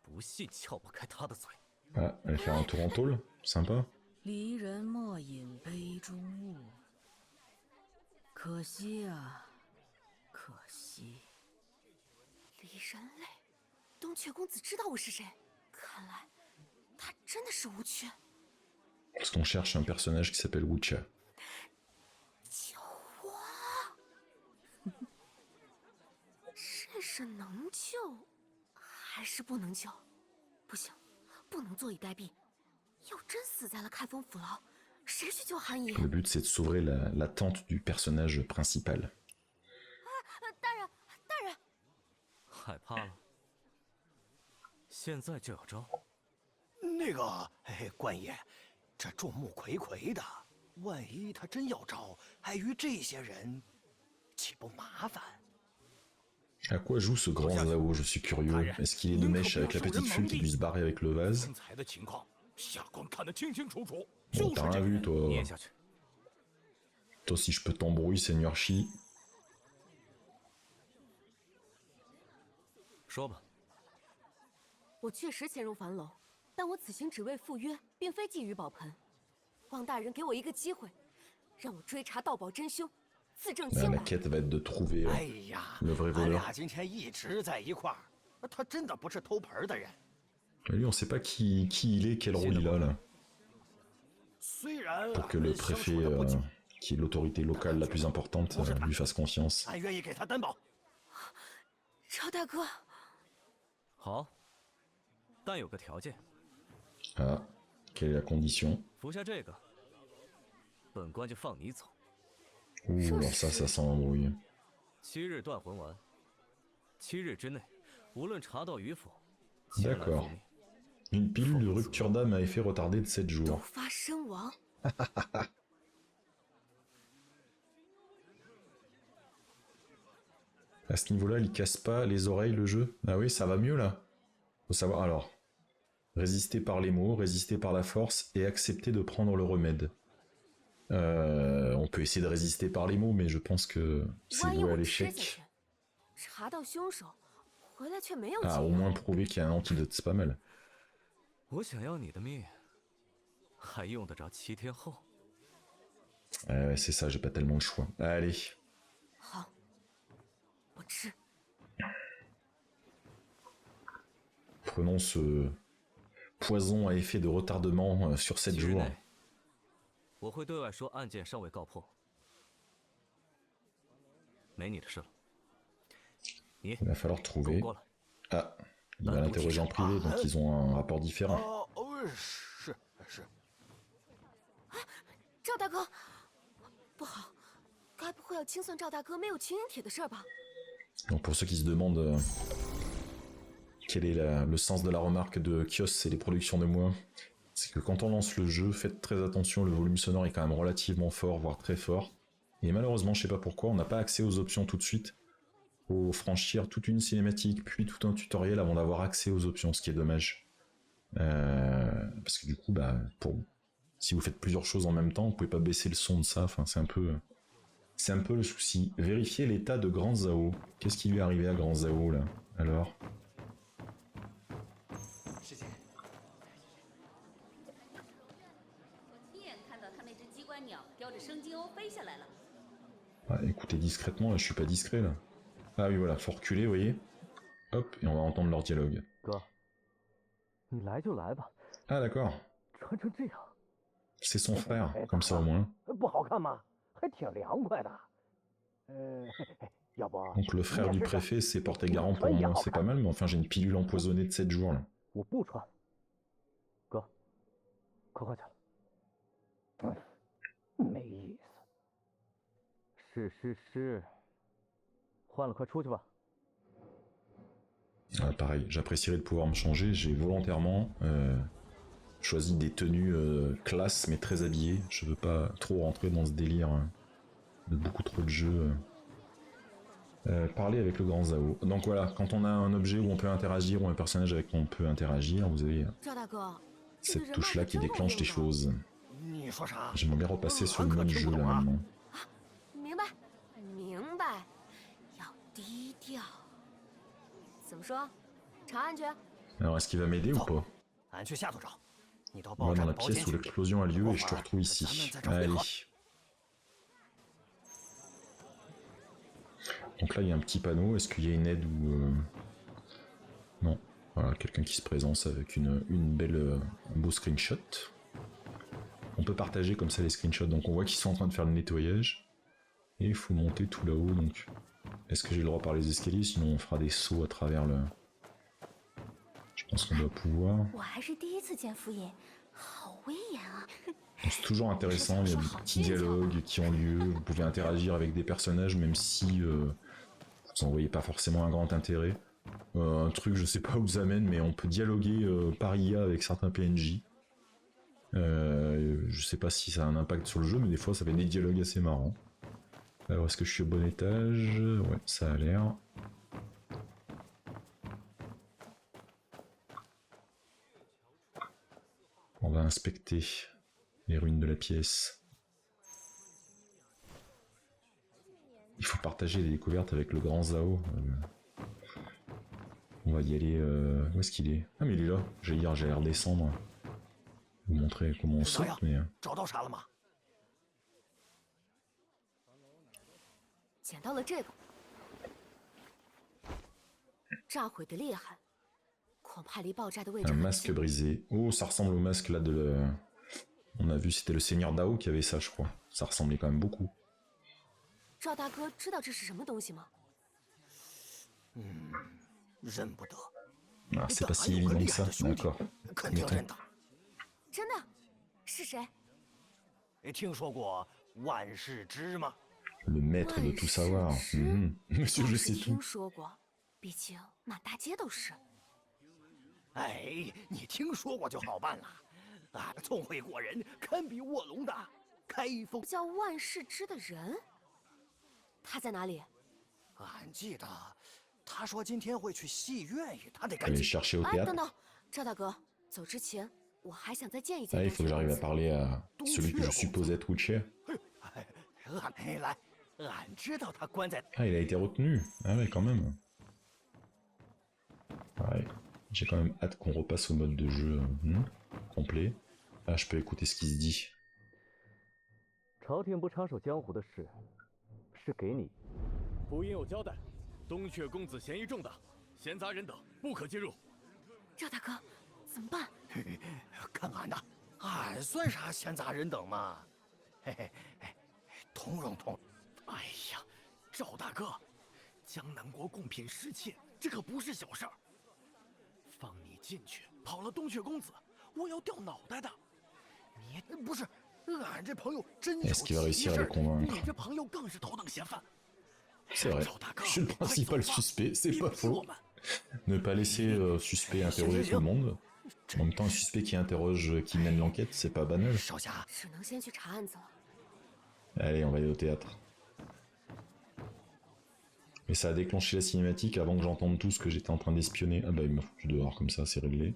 不信撬不开他的嘴。 Ah, elle fait un tour en tôle. Sympa. 离人莫饮杯中物，可惜啊，可惜。离人类，东阙公子知道我是谁，看来他真的是无缺。 Parce qu'on cherche un personnage qui s'appelle Wucha. 救我！这是能救还是不能救？不行，不能坐以待毙。要真死在了开封府牢，谁去救韩爷？ Le but, c'est de s'ouvrir la tente du personnage principal. 大人，大人，害怕了？现在就要招？那个，官爷，这众目睽睽的，万一他真要招，碍于这些人，岂不麻烦？ À quoi joue ce grand Zhao? Je suis curieux. Est-ce qu'il est de mèche avec la petite Fu qui dut se barrer avec le vase? 刚才的情况，下官看得清清楚楚。 Bon, t'as rien vu, toi. 捏下去。 Toi, si je peux t'embrouiller, Seigneur Shi. 说吧，我确实潜入樊楼，但我此行只为赴约，并非觊觎宝盆。望大人给我一个机会，让我追查盗宝真凶，自证 Là, 清 la 白。 quête va être de trouver 哎呀， le vrai 俺 voleur. 俩今天一直在一块儿，他真的不是偷盆的人。 Et lui, on sait pas qui il est, quel rôle il a là. 虽然 Pour que le préfet, qui est l'autorité locale la plus importante, lui fasse confiance. 俺愿意给他担保。赵大哥，好，但有个条件， Ah, quelle est la condition? 服下这个，本官就放你走。 Ouh, alors ça sent l'embrouille. 7日断魂丸，7日之内，无论查到与否，前来 D'accord. 复命。 Une pilule de rupture d'âme à effet retardé de 7毒 jours. 发身亡。 À ce niveau-là, il casse pas les oreilles le jeu. Ah oui, ça va mieux là. Faut savoir alors. Résister par les mots, résister par la force et accepter de prendre le remède. On peut essayer de résister par les mots, mais je pense que c'est 万一 voué à 我吃下 l'échec. 去，查到凶手，回来却没有 Ah, 解 au 药。 moins prouver qu'il y a un antidote, c'est pas mal. 我想要你的命，还用得着7天后？ Ouais, c'est ça, j'ai pas tellement le choix. Allez. 好，我吃。 Prenons ce poison à effet de retardement sur 7 7日 jours. 内，我会对外说案件尚未告破，没你的事了。你 Il va falloir 跟我 trouver. 过来。 Ah, Il va l'interroger en privé, donc ils ont un rapport différent. 是是。赵大哥，不好，该不会要清算赵大哥没有群英帖的事儿吧？ Donc pour ceux qui se demandent quel est le sens de la remarque de Kios et les productions de moi, c'est que quand on lance le jeu, faites très attention, le volume sonore est quand même relativement fort, voire très fort. Et malheureusement, je sais pas pourquoi, on n'a pas accès aux options tout de suite. Faut franchir toute une cinématique, puis tout un tutoriel avant d'avoir accès aux options, ce qui est dommage. Parce que du coup, bah, si vous faites plusieurs choses en même temps, vous pouvez pas baisser le son de ça, enfin c'est un peu le souci. Vérifiez l'état de Grand Zhao. Qu'est-ce qui lui est arrivé à Grand Zhao là? Alors? Ah, écoutez discrètement, là je suis pas discret là. Ah oui voilà, faut reculer, vous voyez. Hop, et on va entendre leur dialogue. Ah d'accord. C'est son frère, comme ça au moins. Donc le frère du préfet s'est porté garant pour moi, c'est pas mal, mais enfin j'ai une pilule empoisonnée de 7 jours là. Ah, pareil, j'apprécierais de pouvoir me changer, j'ai volontairement choisi des tenues classe mais très habillées, je veux pas trop rentrer dans ce délire de beaucoup trop de jeux. Parler avec le grand Zhao. Donc voilà, quand on a un objet où on peut interagir ou un personnage avec qui on peut interagir, vous avez cette touche-là qui déclenche des choses. J'aimerais bien repasser sur le mode jeu là maintenant. 明白，明白，要低调。怎么说？查案去？ Alors est-ce qu'il va m'aider ou pas? 俺去下头找，你到 On 报 va 站 dans 的 la 包间 pièce où 去。 l'explosion a lieu et je te retrouve ici. Allez. Donc là il y a un petit panneau, est-ce qu'il y a une aide ou... Non. Voilà, quelqu'un qui se présente avec un beau screenshot. On peut partager comme ça les screenshots, donc on voit qu'ils sont en train de faire le nettoyage. Et il faut monter tout là-haut, donc... Est-ce que j'ai le droit par les escaliers? Sinon on fera des sauts à travers le... Je pense qu'on doit pouvoir... C'est toujours intéressant, il y a des petits dialogues qui ont lieu, vous pouvez interagir avec des personnages même si vous n'en voyez pas forcément un grand intérêt. Un truc, je sais pas où ça amène, mais on peut dialoguer par IA avec certains PNJ. Je sais pas si ça a un impact sur le jeu, mais des fois ça fait des dialogues assez marrants. Alors est-ce que je suis au bon étage? Ouais, ça a l'air. On va inspecter les ruines de la pièce. Il faut partager les découvertes avec le grand Zhao. On va y aller... Où est-ce qu'il est? Ah mais il est là. J'allais dire, j'allais redescendre. Vous montrer comment on saute, mais... 找到啥了吗？捡到了这个，炸毁的厉害，恐怕离爆炸的位置 Un 很 masque 近。 brisé. Oh, ça ressemble au masque là de le... On a vu, c'était le seigneur Dao qui avait ça, je crois. Ça ressemblait quand même beaucoup. 赵大哥知道这是什么东西吗？认不得。 Ah, c'est pas si évident que ça, d'accord. 肯定认得。真的？是谁？听说过万世之吗？ Le maître de tout savoir. Monsieur, je sais 听 tout. 说过，毕竟满大街都是。哎，你听说过就好办了。啊，聪慧过人，堪比卧龙的开封。叫万世之的人，他在哪里？ 俺记得，他说今天会去戏院与他得赶 Aller 紧。 chercher au 哎，等 théâtre. 等，赵大哥，走之前我还想再见一 Ah, 见 il faut que j'arrive à 东区 parler à celui que je suppose être Witcher. 俺来，俺知道他关在。 Ah, il a été retenu. Ah ouais, quand même. Ouais. J'ai quand même hâte qu'on repasse au mode de jeu complet. Ah, je peux écouter ce qui se dit. 朝廷不插手江湖的事，是给你。不应有交代，东阙公子嫌疑重大，闲杂人等不可介入。赵大哥，怎么办？看俺的，俺算啥闲杂人等嘛？嘿嘿，通融通。哎呀，赵大哥，江南国贡品失窃，这可不是小事儿。进去跑了东雀公子，我要掉脑袋的。你不是，俺这朋友真有 Est-ce qu'il va 奇 réussir à 事 les 儿。 convaincre? 你这朋友更是头等嫌犯。 C'est vrai. 赵大哥， Je suis le 快 principal 走吧 suspect, c'est 别 pas 逼我 faux. 们 Ne pas laisser suspect interroger tout le monde. En même temps, un suspect qui interroge, qui mène l'enquête, c'est pas banal. 少侠，只能先去查案子了。 Allez, on va aller au théâtre. Mais ça a déclenché la cinématique avant que j'entende tout ce que j'étais en train d'espionner. Ah bah il me fout dehors comme ça, c'est réglé.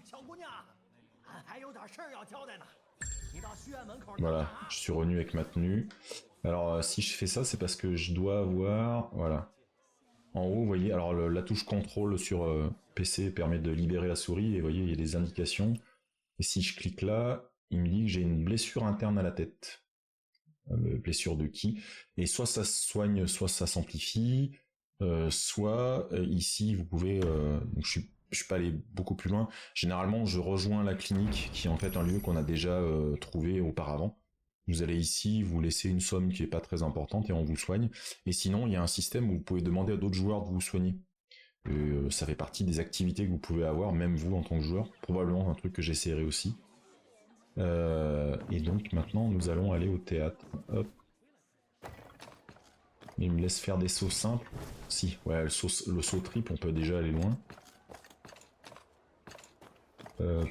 小姑娘，俺还有点事儿要交代呢。你到剧院门口。 Voilà, je suis revenu avec ma tenue. Alors si je fais ça, c'est parce que je dois avoir... Voilà. En haut, vous voyez, alors la touche contrôle sur PC permet de libérer la souris, et vous voyez, il y a des indications. Et si je clique là, il me dit que j'ai une blessure interne à la tête. Blessure de qui? Et soit ça se soigne, soit ça s'amplifie, soit ici, vous pouvez... donc je suis pas allé beaucoup plus loin. Généralement, je rejoins la clinique, qui est en fait un lieu qu'on a déjà trouvé auparavant. Vous allez ici, vous laissez une somme qui est pas très importante et on vous soigne. Et sinon, il y a un système où vous pouvez demander à d'autres joueurs de vous soigner. Ça fait partie des activités que vous pouvez avoir, même vous en tant que joueur. Probablement un truc que j'essaierai aussi. Et donc maintenant, nous allons aller au théâtre. Hop. Il me laisse faire des sauts simples. Si, ouais, le saut triple, on peut déjà aller loin.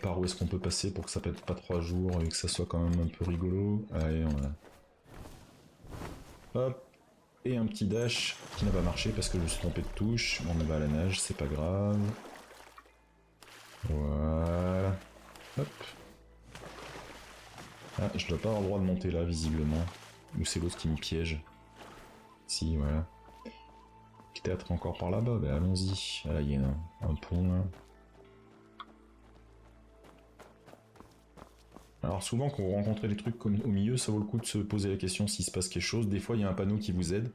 Par où est-ce qu'on peut passer pour que ça pète pas 3 jours et que ça soit quand même un peu rigolo? Allez, on va... Hop. Et un petit dash qui n'a pas marché parce que je me suis trompé de touche. On va à la nage, c'est pas grave. Voilà. Hop. Ah, je dois pas avoir le droit de monter là, visiblement. Ou c'est l'autre qui me piège. Si, voilà. Le théâtre encore par là-bas, bah allons-y. Ah, là, il y a un pont, là. Alors souvent quand vous rencontrez des trucs comme au milieu, ça vaut le coup de se poser la question s'il se passe quelque chose. Des fois il y a un panneau qui vous aide.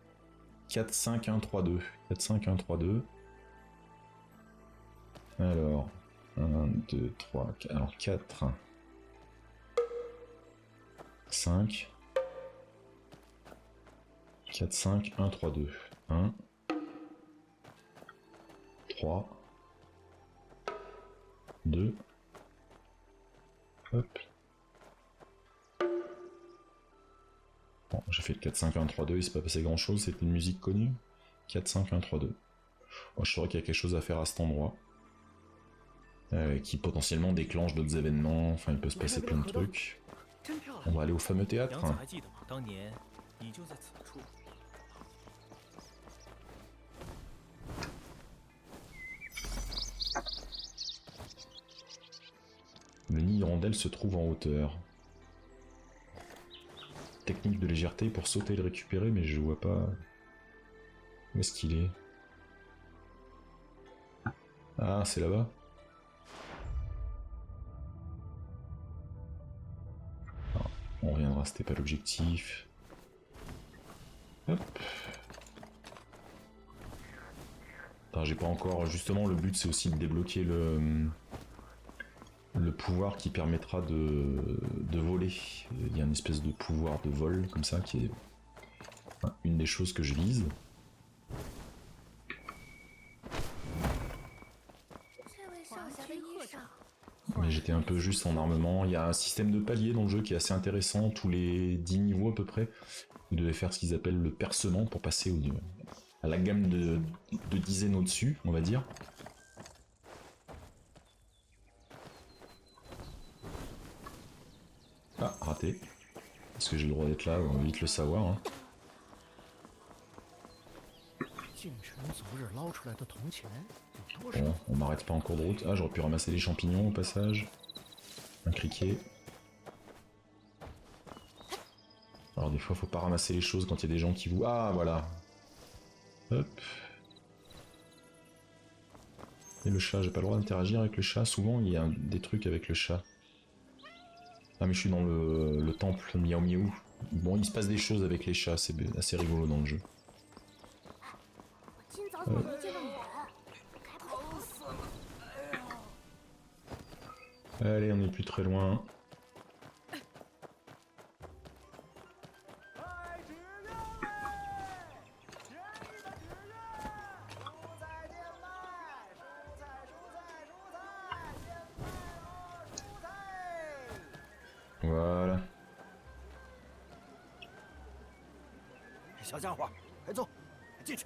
4, 5, 1, 3, 2. 4, 5, 1, 3, 2. Alors, 1, 2, 3, 4. Alors 4, 5. 4, 5, 1, 3, 2. 1. 3. 2. Hop. Bon, j'ai fait le 4, 5, 1, 3, 2, il s'est pas passé grand chose, c'était une musique connue. 4, 5, 1, 3, 2. Bon, je saurais qu'il y a quelque chose à faire à cet endroit. Qui potentiellement déclenche d'autres événements, enfin il peut se passer plein de trucs. On va aller au fameux théâtre. Le nid hirondelle se trouve en hauteur. Technique de légèreté pour sauter et le récupérer, mais je vois pas... Où est-ce qu'il est? Ah, c'est là-bas? On reviendra, c'était pas l'objectif. Hop. Attends, j'ai pas encore... Justement, le but, c'est aussi de débloquer le pouvoir qui permettra de voler. Il y a une espèce de pouvoir de vol, comme ça, qui est une des choses que je vise. Mais j'étais un peu juste en armement. Il y a un système de paliers dans le jeu qui est assez intéressant. Tous les 10 niveaux à peu près, vous devez faire ce qu'ils appellent le percement pour passer à la gamme de dizaines au-dessus, on va dire. Ah, raté. Est-ce que j'ai le droit d'être là? On va vite le savoir. Hein. Bon, on m'arrête pas en cours de route. Ah, j'aurais pu ramasser les champignons au passage. Un criquet. Alors des fois, faut pas ramasser les choses quand il y a des gens qui vous... Ah, voilà. Hop. Et le chat, j'ai pas le droit d'interagir avec le chat. Souvent, il y a des trucs avec le chat. Ah mais je suis dans le temple Miao Miao. Bon, il se passe des choses avec les chats, c'est assez rigolo dans le jeu. Allez, on n'est plus très loin. 小家伙，走，进去。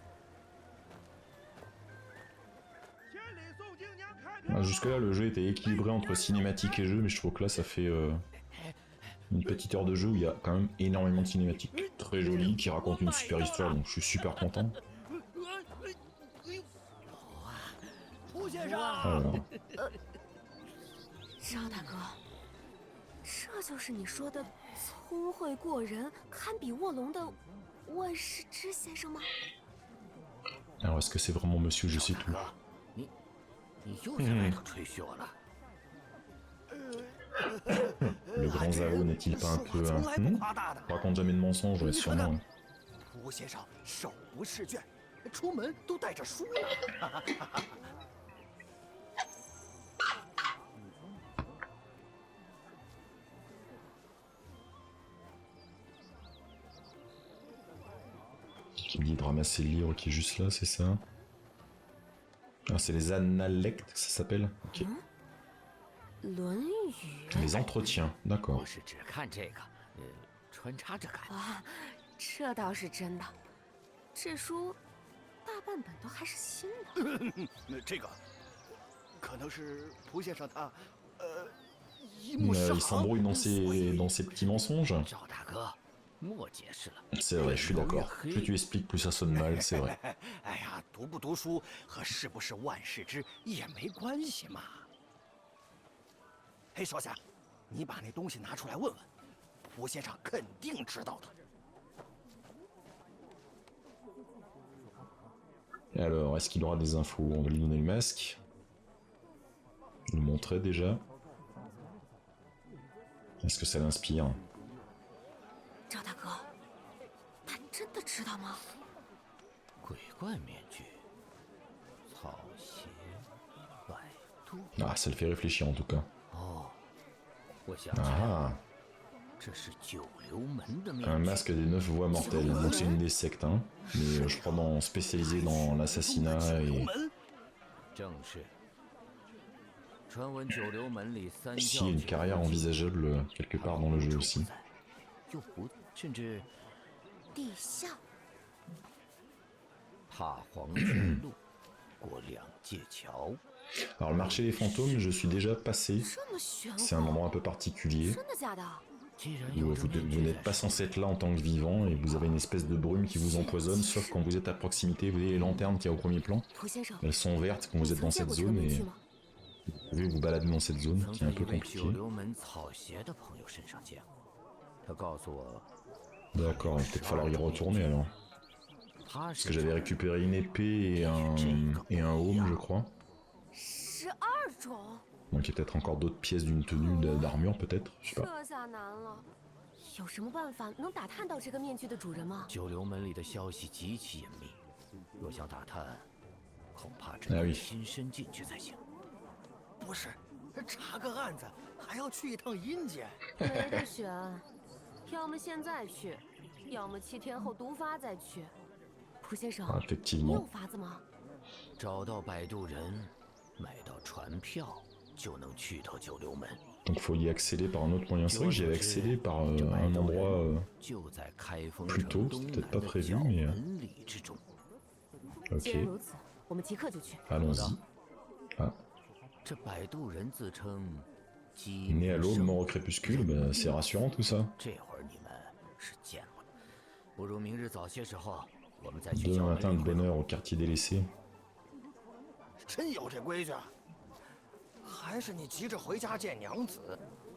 Jusque là, le jeu était équilibré entre cinématique et jeu, mais je trouve que là, ça fait une petite heure de jeu où il y a quand même énormément de cinématiques. Très jolies, qui racontent une super histoire, donc je suis super content. Alors. 赵大哥，这就是你说的聪慧过人、堪比卧龙的万世之先生吗？ Alors, est-ce que c'est vraiment monsieur Je sais tout? 你又在外头吹嘘我了。 Le grand Zhao n'est-il pas un peu raconte jamais de mensonges, ouais, sûrement. 蒲先生手不释卷，出门都带着书呢。Qui me dit de ramasser le livre qui est juste là, c'est ça? Ah, c'est les analectes, ça s'appelle? Ok. Les entretiens, d'accord. 我是只看这个，穿插着看。啊，这倒是真的。这书大半本都还是新的。这个可能是蒲先生他，一目十行。Il s'embrouille dans ses petits mensonges. 赵大哥，莫解释了。 C'est vrai, je suis d'accord. Plus tu expliques, plus ça sonne mal, c'est vrai. 哎呀，读不读书和是不是万世之也没关系嘛。嘿，手下，你把那东西拿出来问问，蒲先生肯定知道的。 Alors, est-ce qu'il aura des infos? On va lui donner le masque. Je le montrais déjà. Est-ce que ça l'inspire? 赵大哥，他真的知道吗？鬼怪面具，草鞋，百度。 Ah, ça le fait réfléchir en tout cas. 哦，我想起来了，这是九流门的面具。 Un masque des 9 voix mortelles. Donc c'est une des sectes, hein. Mais je crois spécialisé dans l'assassinat et... 正是。传闻九流门里三 Ici, il y a une carrière envisageable quelque part dans le jeu aussi. 又不，甚至地下。踏黄泉路，过两界桥。 Alors le marché des fantômes, je suis déjà passé. 这么玄乎？ C'est un endroit un peu particulier. 真的假的？ Vous n'êtes pas censé être là en tant que vivant et vous avez une espèce de brume qui vous empoisonne, sauf quand vous êtes à proximité. Vous voyez les lanternes qu'il y a au premier plan? 蒲先生， Elles sont vertes quand vous êtes dans cette zone et vous pouvez vous balader dans cette zone qui est un peu compliquée. 九流门草鞋的朋友身上见过，他告诉我， D'accord, il va peut-être falloir y retourner alors. 他 Parce 是 que j'avais récupéré une épée et un home, je crois. 12种。 Donc il y a peut-être encore d'autres pièces d'une tenue d'armure, peut-être. Je sais pas. 这下难了。有什么办法能打探到这个面具的主人吗？九流门里的消息极其隐秘，若想打探，恐怕只 Ah 能 oui. 亲身进去才行。不是，查个案子还要去一趟阴间。没得选，要么现在去，要么7天后毒发再去。蒲先生， Ah, 你有 effectivement. 法子吗？找到摆渡人，买到船票，就能去到九流门。 Donc faut y accéder par un autre moyen. C'est vrai que j'y avais accédé par un endroit 就在开封 plus 城 tôt, 东 c'était 南 peut-être pas 的 prévu, 角 mais 门里之中。既然 ok. 如此，我们即刻就去。 Allons-y. Ah, 这摆渡人自称鸡 né à l'aube, mort au crépuscule, bah, c'est rassurant tout ça. 这会儿你们是见过的，不如明日早些时候，我们再去 Demain 角门 matin 里 de 会 bonne 合。 heure au quartier délaissé. 真有这规矩？还是你急着回家见娘子？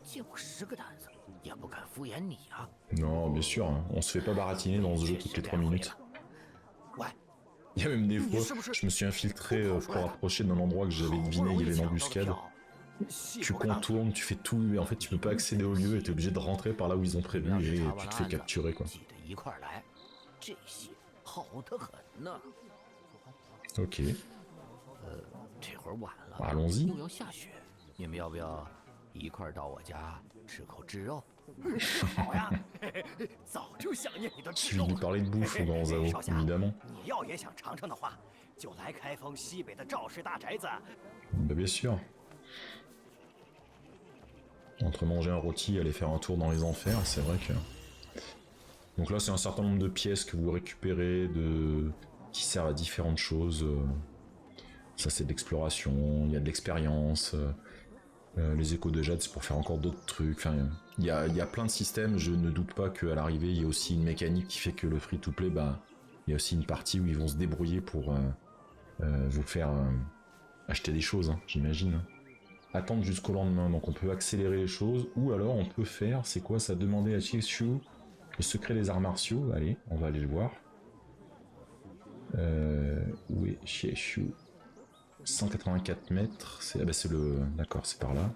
借我10个胆子，也不敢敷衍你啊！ Non, bien sûr, hein. On se fait pas baratiner dans ce jeu toutes les 3 minutes. 喂， Il y a même des fois, je me suis infiltré pour approcher d'un endroit que j'avais deviné, il y avait une embuscade. Tu contournes, tu fais tout, et en fait tu peux pas accéder au lieu et t'es obligé de rentrer par là où ils ont prévu et tu te fais capturer quoi. 记得一块儿来，这些好得很呢。 Ok, 这会儿晚了， allons-y. 又要下雪，你们要不要一块儿到我家吃口炙肉？好呀，早就想念你的 Il 炙 suffit 肉 de 了。 parler de bouffe au grand Zhao, 少侠 évidemment. 你要也想尝尝的话，就来开封西北的赵氏大宅子。 Bah bien sûr. Entre manger un rôti et aller faire un tour dans les enfers, c'est vrai que... Donc là, c'est un certain nombre de pièces que vous récupérez, qui servent à différentes choses. Ça, c'est de l'exploration, il y a de l'expérience. Les échos de jade, c'est pour faire encore d'autres trucs. Enfin, il y a plein de systèmes. Je ne doute pas qu'à l'arrivée, il y a aussi une mécanique qui fait que le free-to-play, bah, il y a aussi une partie où ils vont se débrouiller pour vous faire acheter des choses, hein, j'imagine. Attendre jusqu'au lendemain, donc on peut accélérer les choses, ou alors on peut faire, c'est quoi ça, demander à Chieshu le secret des arts martiaux. Allez, on va aller le voir. Où est Chieshu? 184 mètres, c'est bah, le... D'accord, c'est par là.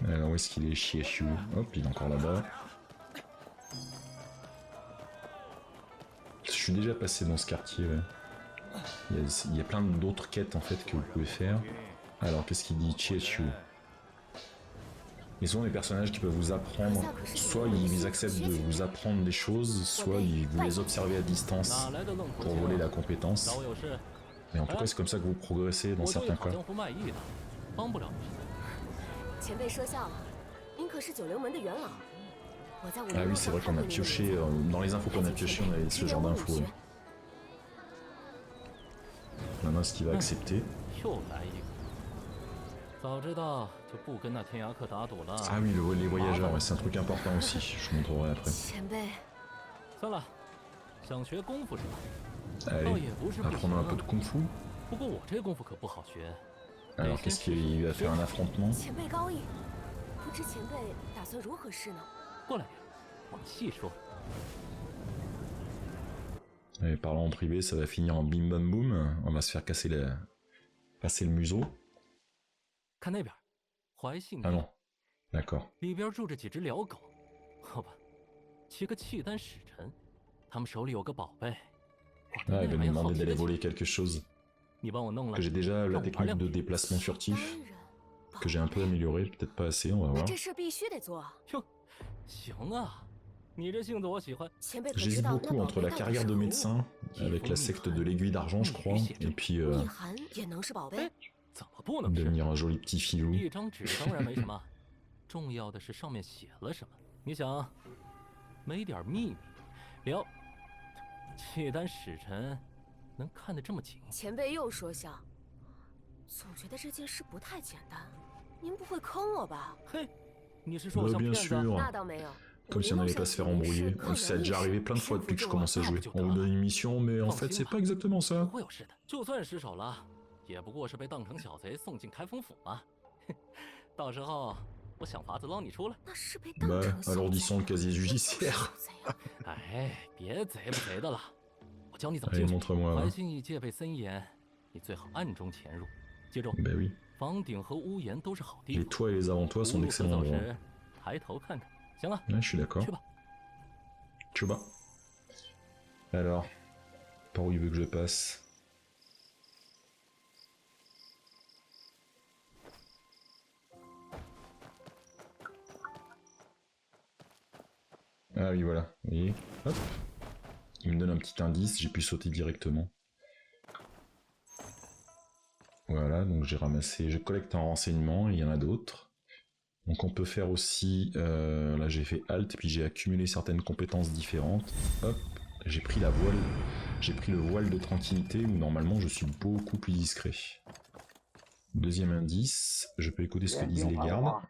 Alors où est-ce qu'il est, Chieshu? Hop, il est encore là-bas. Je suis déjà passé dans ce quartier, ouais. Il y a plein d'autres quêtes en fait que vous pouvez faire. Alors qu'est-ce qu'il dit, Chieshu? Ils sont des personnages qui peuvent vous apprendre, soit ils acceptent de vous apprendre des choses, soit vous les observez à distance pour voler la compétence. Mais en tout cas, c'est comme ça que vous progressez dans certains cas. Ah oui, c'est vrai qu'on a pioché, dans les infos qu'on a pioché, on avait ce genre d'infos. Ouais. Maintenant, est-ce qu'il va accepter? Ah oui, les voyageurs, ouais, c'est un truc important aussi, je vous montrerai après. Allez, apprenons un peu de kung fu. Alors qu'est-ce qu'il va faire, un affrontement? Allez, parlant en privé, ça va finir en bim bam boum, on va se faire casser le museau. Ah non, d'accord. Ah, il va nous demander d'aller voler quelque chose. Que j'ai déjà la technique de déplacement furtif, que j'ai un peu amélioré, peut-être pas assez, on va voir. J'hésite beaucoup entre la carrière de médecin, avec la secte de l'aiguille d'argent je crois, et puis devenir un joli petit filou. Bien sûr. Comme si on n'allait pas se faire embrouiller. Ça a déjà arrivé plein de fois depuis que je commence à jouer. On vous donne une mission, mais en fait, c'est pas exactement ça. Bah, alourdissons le casier judiciaire. Allez, montre-moi. Bah oui. Les toits et les avant-toits sont d'excellents endroits. Ouais, je suis d'accord. Chuba. Alors, par où il veut que je passe? Ah oui, voilà. Vous voyez? Hop. Il me donne un petit indice, j'ai pu sauter directement. Voilà, donc j'ai ramassé, je collecte un renseignement, il y en a d'autres. Donc on peut faire aussi, là j'ai fait Alt, puis j'ai accumulé certaines compétences différentes. Hop, j'ai pris la voile, j'ai pris le voile de tranquillité où normalement je suis beaucoup plus discret. Deuxième indice, je peux écouter ce que disent les gardes.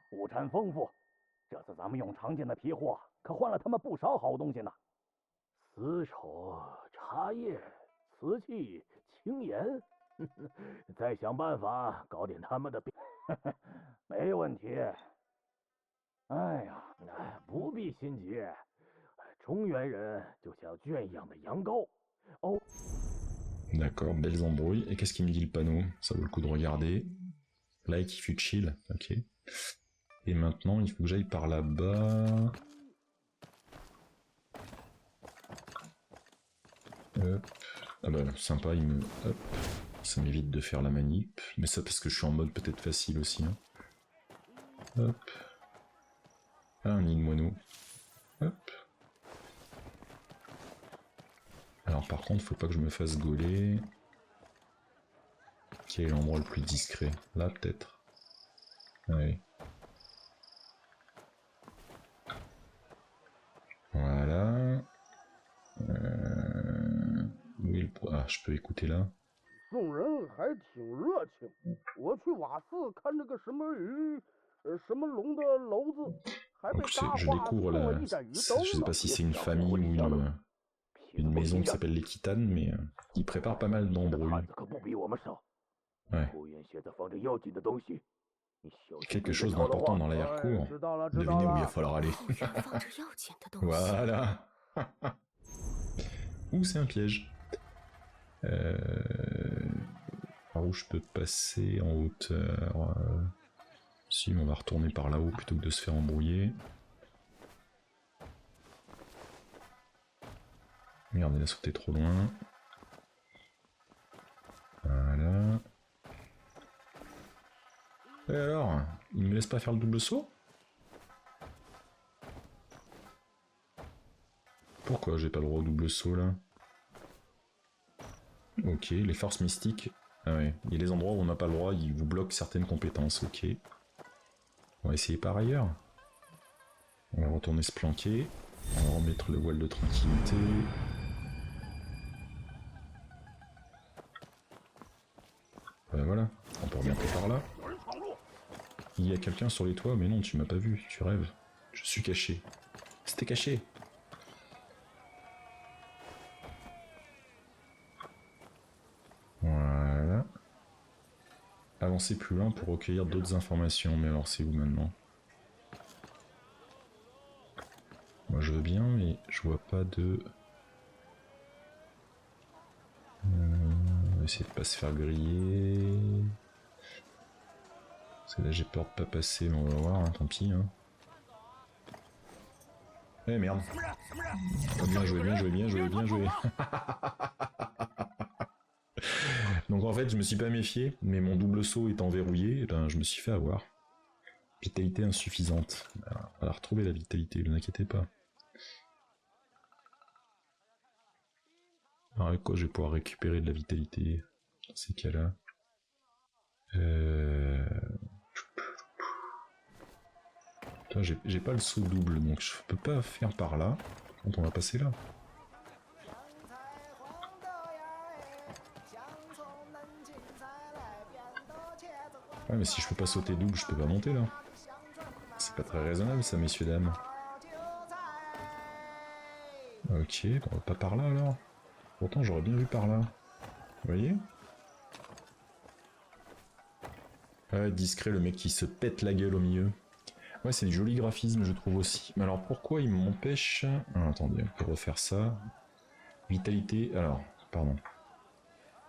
D'accord, belles embrouilles. Et qu'est-ce qu'il me dit le panneau? Ça vaut le coup de regarder. Like if you chill, ok. Et maintenant, il faut que j'aille par là-bas. Hop. Ah bah sympa, il me... Hop. Ça m'évite de faire la manip. Mais ça parce que je suis en mode peut-être facile aussi. Hein. Hop. Ah, un nid de moineau. Hop. Alors Alors par contre, faut pas que je me fasse gauler. Quel est l'endroit le plus discret? Là peut-être. Oui. Voilà. Oui, ah, je peux écouter là. Je découvre la... Je sais pas si c'est une famille ou une maison qui s'appelle les Kitanes, mais ils préparent pas mal d'embrouilles. Ouais. Quelque chose d'important dans l'arrière-cour. Devinez où il va falloir aller. Voilà. Ouh, c'est un piège. Par où je peux passer en hauteur? Si, on va retourner par là-haut plutôt que de se faire embrouiller. Merde, il a sauté trop loin. Voilà. Et alors, il me laisse pas faire le double saut? Pourquoi j'ai pas le droit au double saut là? Ok, les forces mystiques. Ah ouais, il y a des endroits où on n'a pas le droit, ils vous bloquent certaines compétences, ok. On va essayer par ailleurs. On va retourner se planquer. On va remettre le voile de tranquillité. Voilà, on peut remonter par là. Il y a quelqu'un sur les toits, mais non, tu m'as pas vu, tu rêves. Je suis caché. C'était caché. Voilà. Avancer plus loin pour recueillir d'autres informations, mais alors c'est où maintenant? Moi je veux bien, mais je vois pas de... On va essayer de pas se faire griller. Parce que là j'ai peur de pas passer, mais on va voir, hein, tant pis. Hein. Eh merde. Oh, bien joué, bien joué, bien joué, bien joué. Donc en fait je me suis pas méfié, mais mon double saut étant verrouillé, eh ben, je me suis fait avoir. Vitalité insuffisante. Alors, on va retrouver la vitalité, ne vous inquiétez pas. Alors avec quoi je vais pouvoir récupérer de la vitalité dans ces cas-là? J'ai pas le saut double, donc je peux pas faire par là. Quand on va passer là. Ouais, mais si je peux pas sauter double, je peux pas monter là. C'est pas très raisonnable ça, messieurs dames. Ok, on va pas par là alors. Pourtant j'aurais bien vu par là. Vous voyez? Ouais, discret, le mec qui se pète la gueule au milieu. Ouais, c'est du joli graphisme, je trouve aussi. Mais alors pourquoi il m'empêche... Ah, attendez, on peut refaire ça. Vitalité, alors, pardon.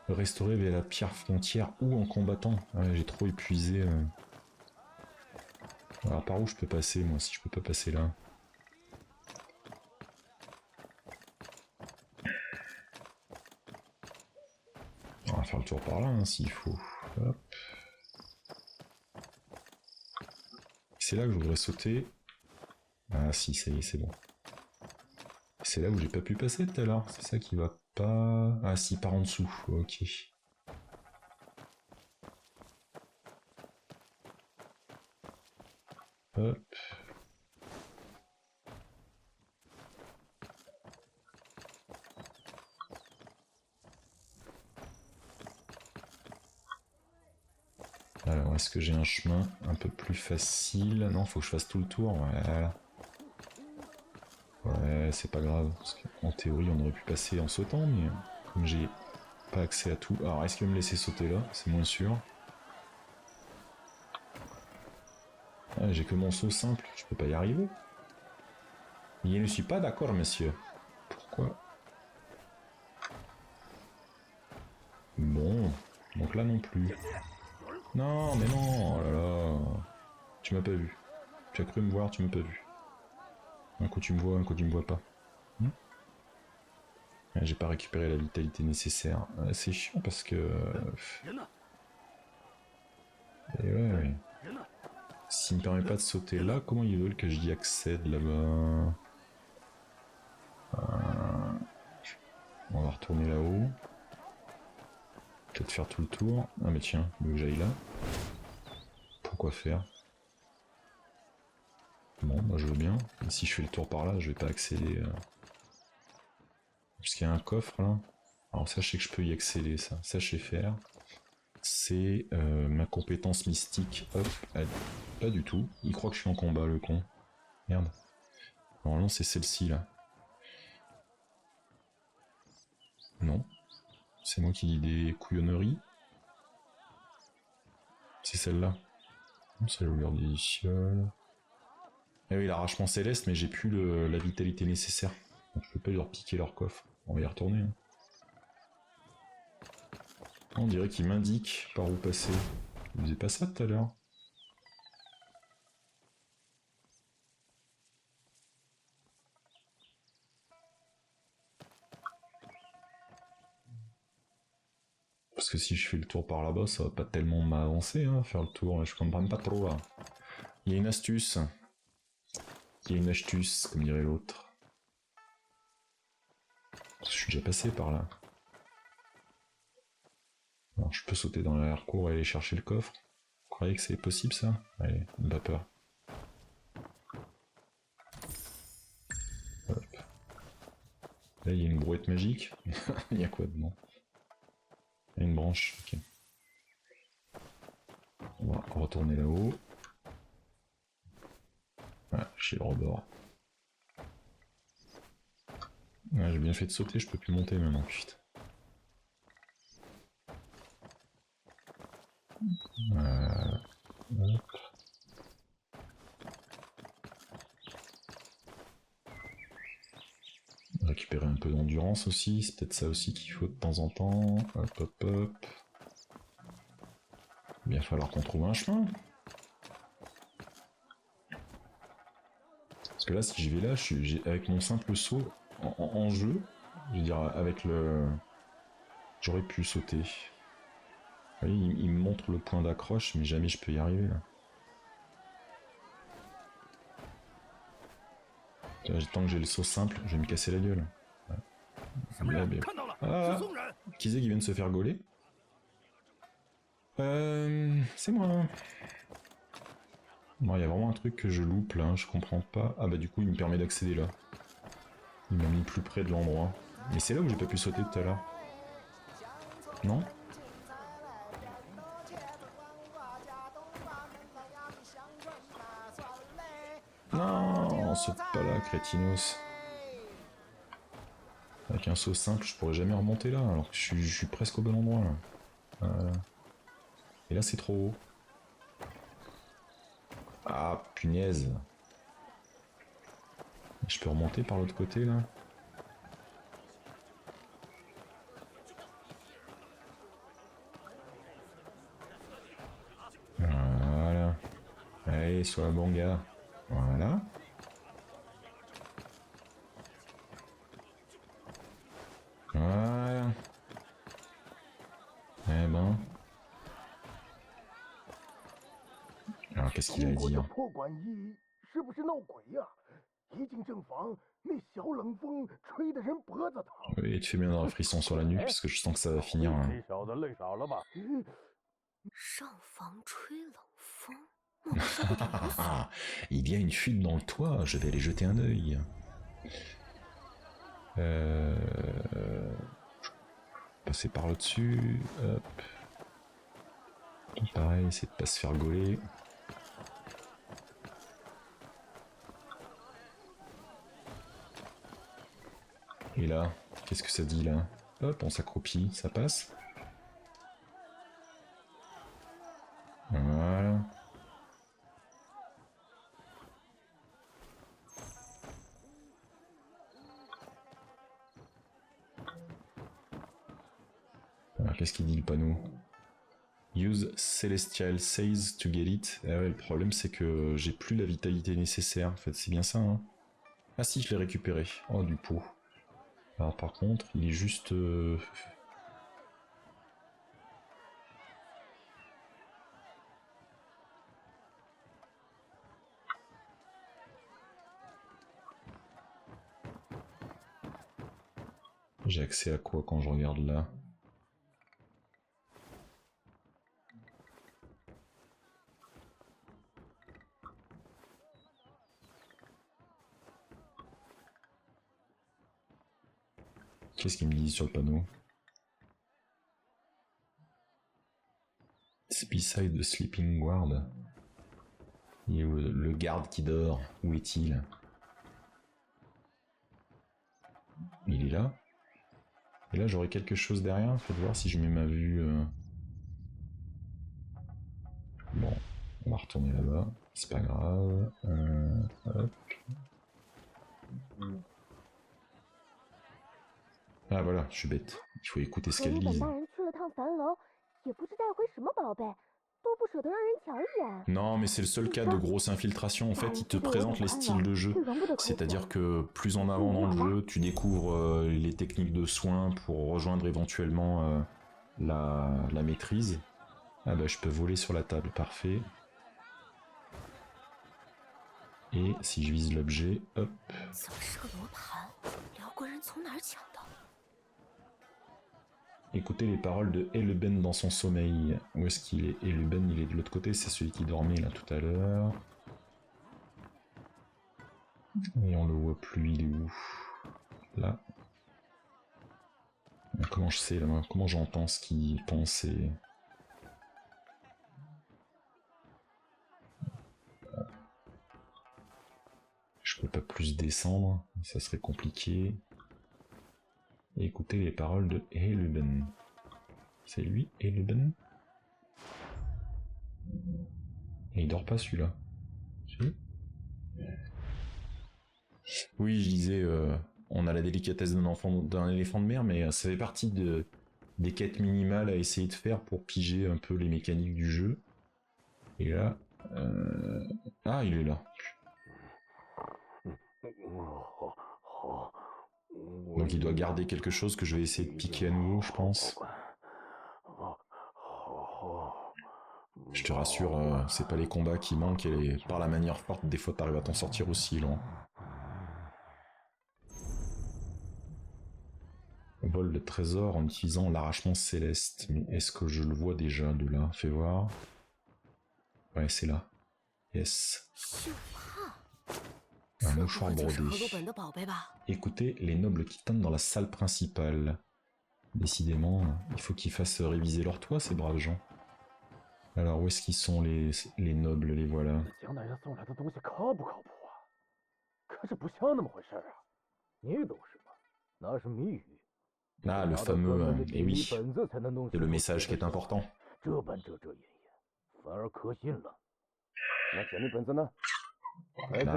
Restaurer via la pierre frontière ou en combattant. Ouais, j'ai trop épuisé. Alors par où je peux passer, moi, si je peux pas passer là? On va faire le tour par là, hein, s'il faut. Hop. C'est là que je voudrais sauter. Ah si, ça y est, c'est bon. C'est là où j'ai pas pu passer tout à l'heure. C'est ça qui va pas... Ah si, par en dessous. Ok. Hop. Alors, est-ce que j'ai un chemin un peu plus facile? Non, faut que je fasse tout le tour. Voilà. Ouais, c'est pas grave. Parce qu'en théorie, on aurait pu passer en sautant, mais comme j'ai pas accès à tout... Alors, est-ce qu'il va me laisser sauter là? C'est moins sûr. Ah, j'ai que mon saut simple, je peux pas y arriver. Je ne suis pas d'accord, monsieur. Pourquoi? Bon, donc là non plus. Non, mais non, oh là là. Tu m'as pas vu. Tu as cru me voir, tu m'as pas vu. Un coup tu me vois, un coup tu me vois pas. J'ai pas récupéré la vitalité nécessaire. C'est chiant parce que... Et ouais. S'il me permet pas de sauter là, comment ils veulent que j'y accède là-bas? On va retourner là-haut. Peut-être faire tout le tour. Ah mais tiens, il veut que j'aille là. Pourquoi faire? Bon, bah je veux bien. Mais si je fais le tour par là, je vais pas accéder. Parce qu'il y a un coffre là. Alors ça, je sais que je peux y accéder, ça. Ça, je sais faire. C'est ma compétence mystique. Hop, pas du tout. Il croit que je suis en combat, le con. Merde. Normalement, c'est celle-ci là. Non. C'est moi qui dis des couillonneries. C'est celle-là. C'est le leurre des Lucioles. Eh oui, l'arrachement céleste, mais j'ai plus la vitalité nécessaire. Donc je peux pas leur piquer leur coffre. On va y retourner. Hein. On dirait qu'il m'indique par où passer. Il faisait pas ça tout à l'heure. Parce que si je fais le tour par là-bas, ça va pas tellement m'avancer, hein, faire le tour. Je comprends pas trop là. Il y a une astuce. Il y a une astuce, comme dirait l'autre. Je suis déjà passé par là. Alors je peux sauter dans l'arrière-cour et aller chercher le coffre. Vous croyez que c'est possible ça? Allez, n'aie pas peur. Hop. Là il y a une brouette magique. Il y a quoi dedans? Il y a une branche, ok. On va retourner là-haut. Ah, chez le rebord. Ah, j'ai bien fait de sauter, je peux plus monter maintenant, putain. Hop. Récupérer un peu d'endurance aussi, c'est peut-être ça aussi qu'il faut de temps en temps. Hop hop hop. Il va bien falloir qu'on trouve un chemin. Parce que là, si je vais là, avec mon simple saut en jeu, je veux dire, avec le... J'aurais pu sauter. Vous voyez, il me montre le point d'accroche, mais jamais je peux y arriver là. Tant que j'ai le saut simple, je vais me casser la gueule. Ouais. Là, bien. Ah, qui c'est qui vient de se faire gauler? C'est moi. Bon, il y a vraiment un truc que je loupe là, je comprends pas. Ah bah du coup il me permet d'accéder là. Il m'a mis plus près de l'endroit. Mais c'est là où j'ai pas pu sauter tout à l'heure. Non? Non, saute pas là, crétinos. Avec un saut simple, je pourrais jamais remonter là, alors que je suis presque au bon endroit là. Et là c'est trop haut. Ah, punaise. Je peux remonter par l'autre côté là. Voilà. Allez, sois un bon gars. Voilà. Voilà. Eh ben. Alors qu'est-ce qu'il a dit hein? Oui, tu fais bien d'avoir un frisson sur la nuque parce que je sens que ça va finir. Hein. Il y a une fuite dans le toit, je vais aller jeter un œil. Passer par là-dessus. Hop. Pareil, c'est de pas se faire gauler. Et là, qu'est-ce que ça dit là? Hop, on s'accroupit, ça passe. Voilà. Alors, qu'est-ce qu'il dit le panneau? Use Celestial Says to get it. Ah ouais, le problème c'est que j'ai plus la vitalité nécessaire. En fait, c'est bien ça. Hein. Ah si, je l'ai récupéré. Oh, du pot. Alors par contre, il est juste... J'ai accès à quoi quand je regarde là? Qu'est-ce qu'il me dit sur le panneau? It's beside the sleeping guard. Il est où, le garde qui dort? Où est-il? Il est là? Et là j'aurai quelque chose derrière? Faites voir si je mets ma vue... Bon, on va retourner là-bas. C'est pas grave. Hop. Ah voilà, je suis bête. Il faut écouter ce qu'elle dit. Non, mais c'est le seul cas de grosse infiltration. En fait, il te présente les styles de jeu. C'est-à-dire que plus en avant dans le jeu, tu découvres les techniques de soins pour rejoindre éventuellement la maîtrise. Ah bah, je peux voler sur la table, parfait. Et si je vise l'objet, hop. Écoutez les paroles de Eluben dans son sommeil. Où est-ce qu'il est? Eluben, il est de l'autre côté, c'est celui qui dormait là tout à l'heure. Et on le voit plus, il est où? Là. Comment je sais là? Comment j'entends ce qu'il pense et... Je peux pas plus descendre, ça serait compliqué. Et écoutez les paroles de Eluben. C'est lui, Eluben? Et il dort pas celui-là. Si? Oui, je disais, on a la délicatesse d'un éléphant de mer, mais ça fait partie des quêtes minimales à essayer de faire pour piger un peu les mécaniques du jeu. Et là... Ah, il est là. Donc il doit garder quelque chose que je vais essayer de piquer à nouveau, je pense. Je te rassure, c'est pas les combats qui manquent et par la manière forte, des fois t'arrives à t'en sortir aussi, là. Vol de trésor en utilisant l'arrachement céleste. Mais est-ce que je le vois déjà de là? Fais voir. Ouais, c'est là. Yes. Un mouchoir brodé. Écoutez les nobles qui tannent dans la salle principale. Décidément, il faut qu'ils fassent réviser leur toit, ces braves gens. Alors, où est-ce qu'ils sont, les nobles? Les voilà. Ah, le fameux... Eh oui, c'est le message qui est important. Ah,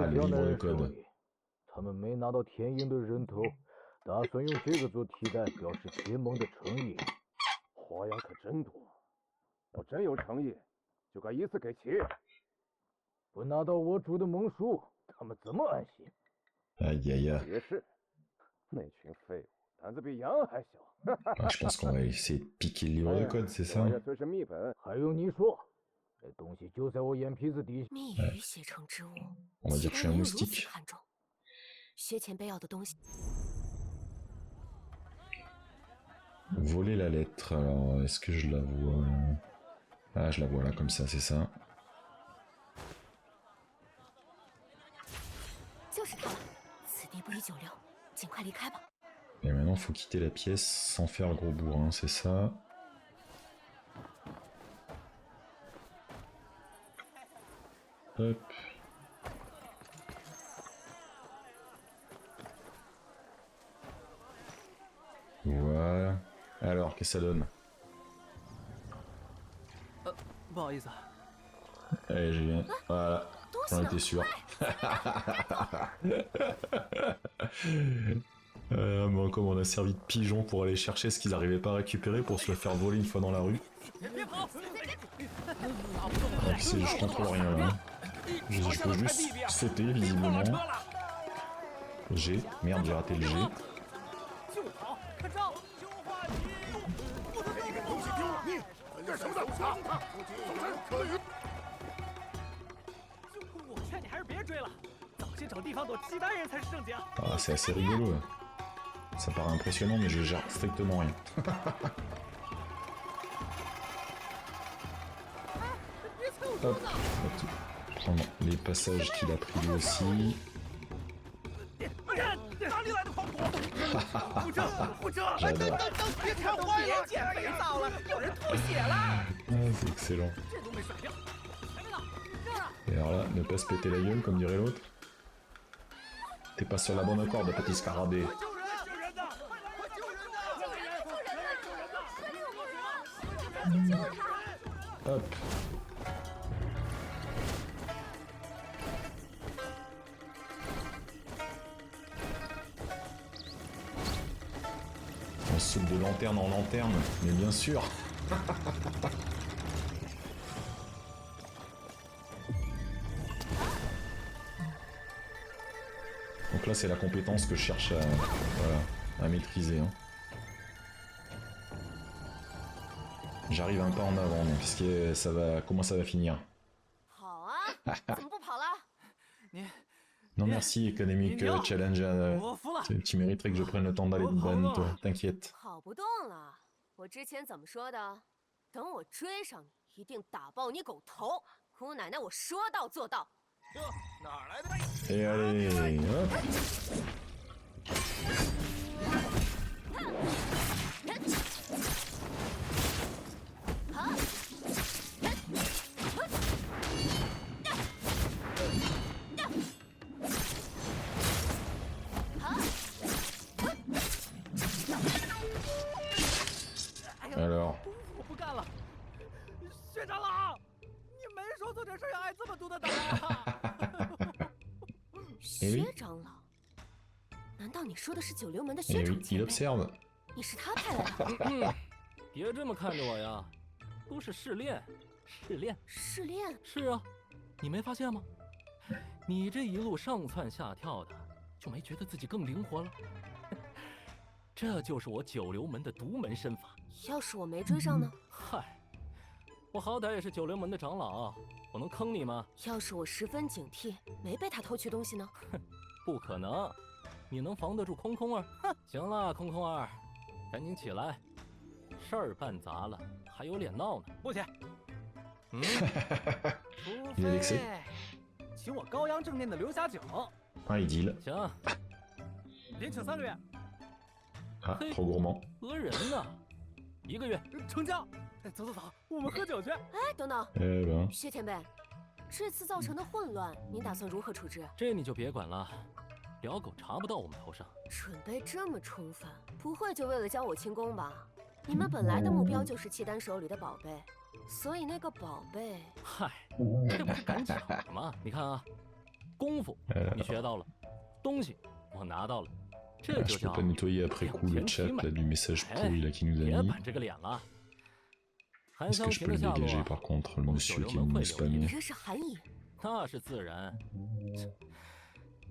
le livre de code. Aïe aïe aïe. Ah, je pense qu'on va essayer de piquer le livre de code, c'est ça? On va dire que je suis un moustique. Voler la lettre, alors est-ce que je la vois? Ah, je la vois là, comme ça, c'est ça. Et maintenant, faut quitter la pièce sans faire le gros bourrin, c'est ça. Hop. Voilà. Alors, qu'est-ce que ça donne? Allez, j'ai bien. Voilà. J'en étais sûr. Bon, comme on a servi de pigeon pour aller chercher ce qu'ils n'arrivaient pas à récupérer pour se le faire voler une fois dans la rue. Donc, je contrôle rien là. Je peux juste sauter visiblement. G. Merde, j'ai raté le G. Ah, c'est assez rigolo. Ça paraît impressionnant, mais je gère strictement rien. Hop, prendre les passages qu'il a pris lui aussi. J'adore. Ah, c'est excellent. Et alors là, ne pas se péter la gueule, comme dirait l'autre. T'es pas sur la bonne corde, petit scarabée. Hop. On saute de lanterne en lanterne, mais bien sûr. Donc là, c'est la compétence que je cherche à, voilà, à maîtriser. Hein. J'arrive un pas en avant, donc ça va, comment ça va finir? Non merci, Economic Challenge. Tu mériterais que je prenne le temps d'aller te ban, toi. T'inquiète. 跑不动了，我之前怎么说的？等我追上你，一定打爆你狗头！姑奶奶，我说到做到。这哪来的？ Et allez, hop. Alors. 我不干了，学长老，你没说做这事要挨这么毒的打呀！学长老，难道你说的是九流门的 Et 学长 oui, 前 il 辈？ observe. 你是他派来的？别这么看着我呀，都是试炼，试炼。试炼？是啊，你没发现吗？你这一路上蹿下跳的，就没觉得自己更灵活了？这就是我九流门的独门身法。要是我没追上呢？嗨，我好歹也是九流门的长老，我能坑你吗？要是我十分警惕，没被他偷去东西呢？不可能，你能防得住空空儿？哼，行了，空空儿，赶紧起来，事儿办砸了，还有脸闹呢？不去，嗯，Il est vexé. 请我高阳正念的流霞酒， Ah, il deal. 行，连请3个月， Ah, trop gourmand. 讹人呢，1个月。成交。走走走，我们喝酒去。哎，等等， Eh ben. 薛前辈，这次造成的混乱，您打算如何处置？这你就别管了，辽狗查不到我们头上。准备这么充分，不会就为了教我轻功吧？你们本来的目标就是契丹手里的宝贝，所以那个宝贝……嗨，这不是赶巧了吗？你看啊，功夫你学到了，东西我拿到了，这 Ah, 就 je peux 叫 pas nettoyer après coup le chat là, du message pourri là, qui nous a 别 mis. 板这个脸了。韩 Est-ce 湘 que je 琴 peux 的 le 下落 dégager par contre, le 九 monsieur 流 qui 门 nous 会 spammer 留意，这是韩影。那是自然。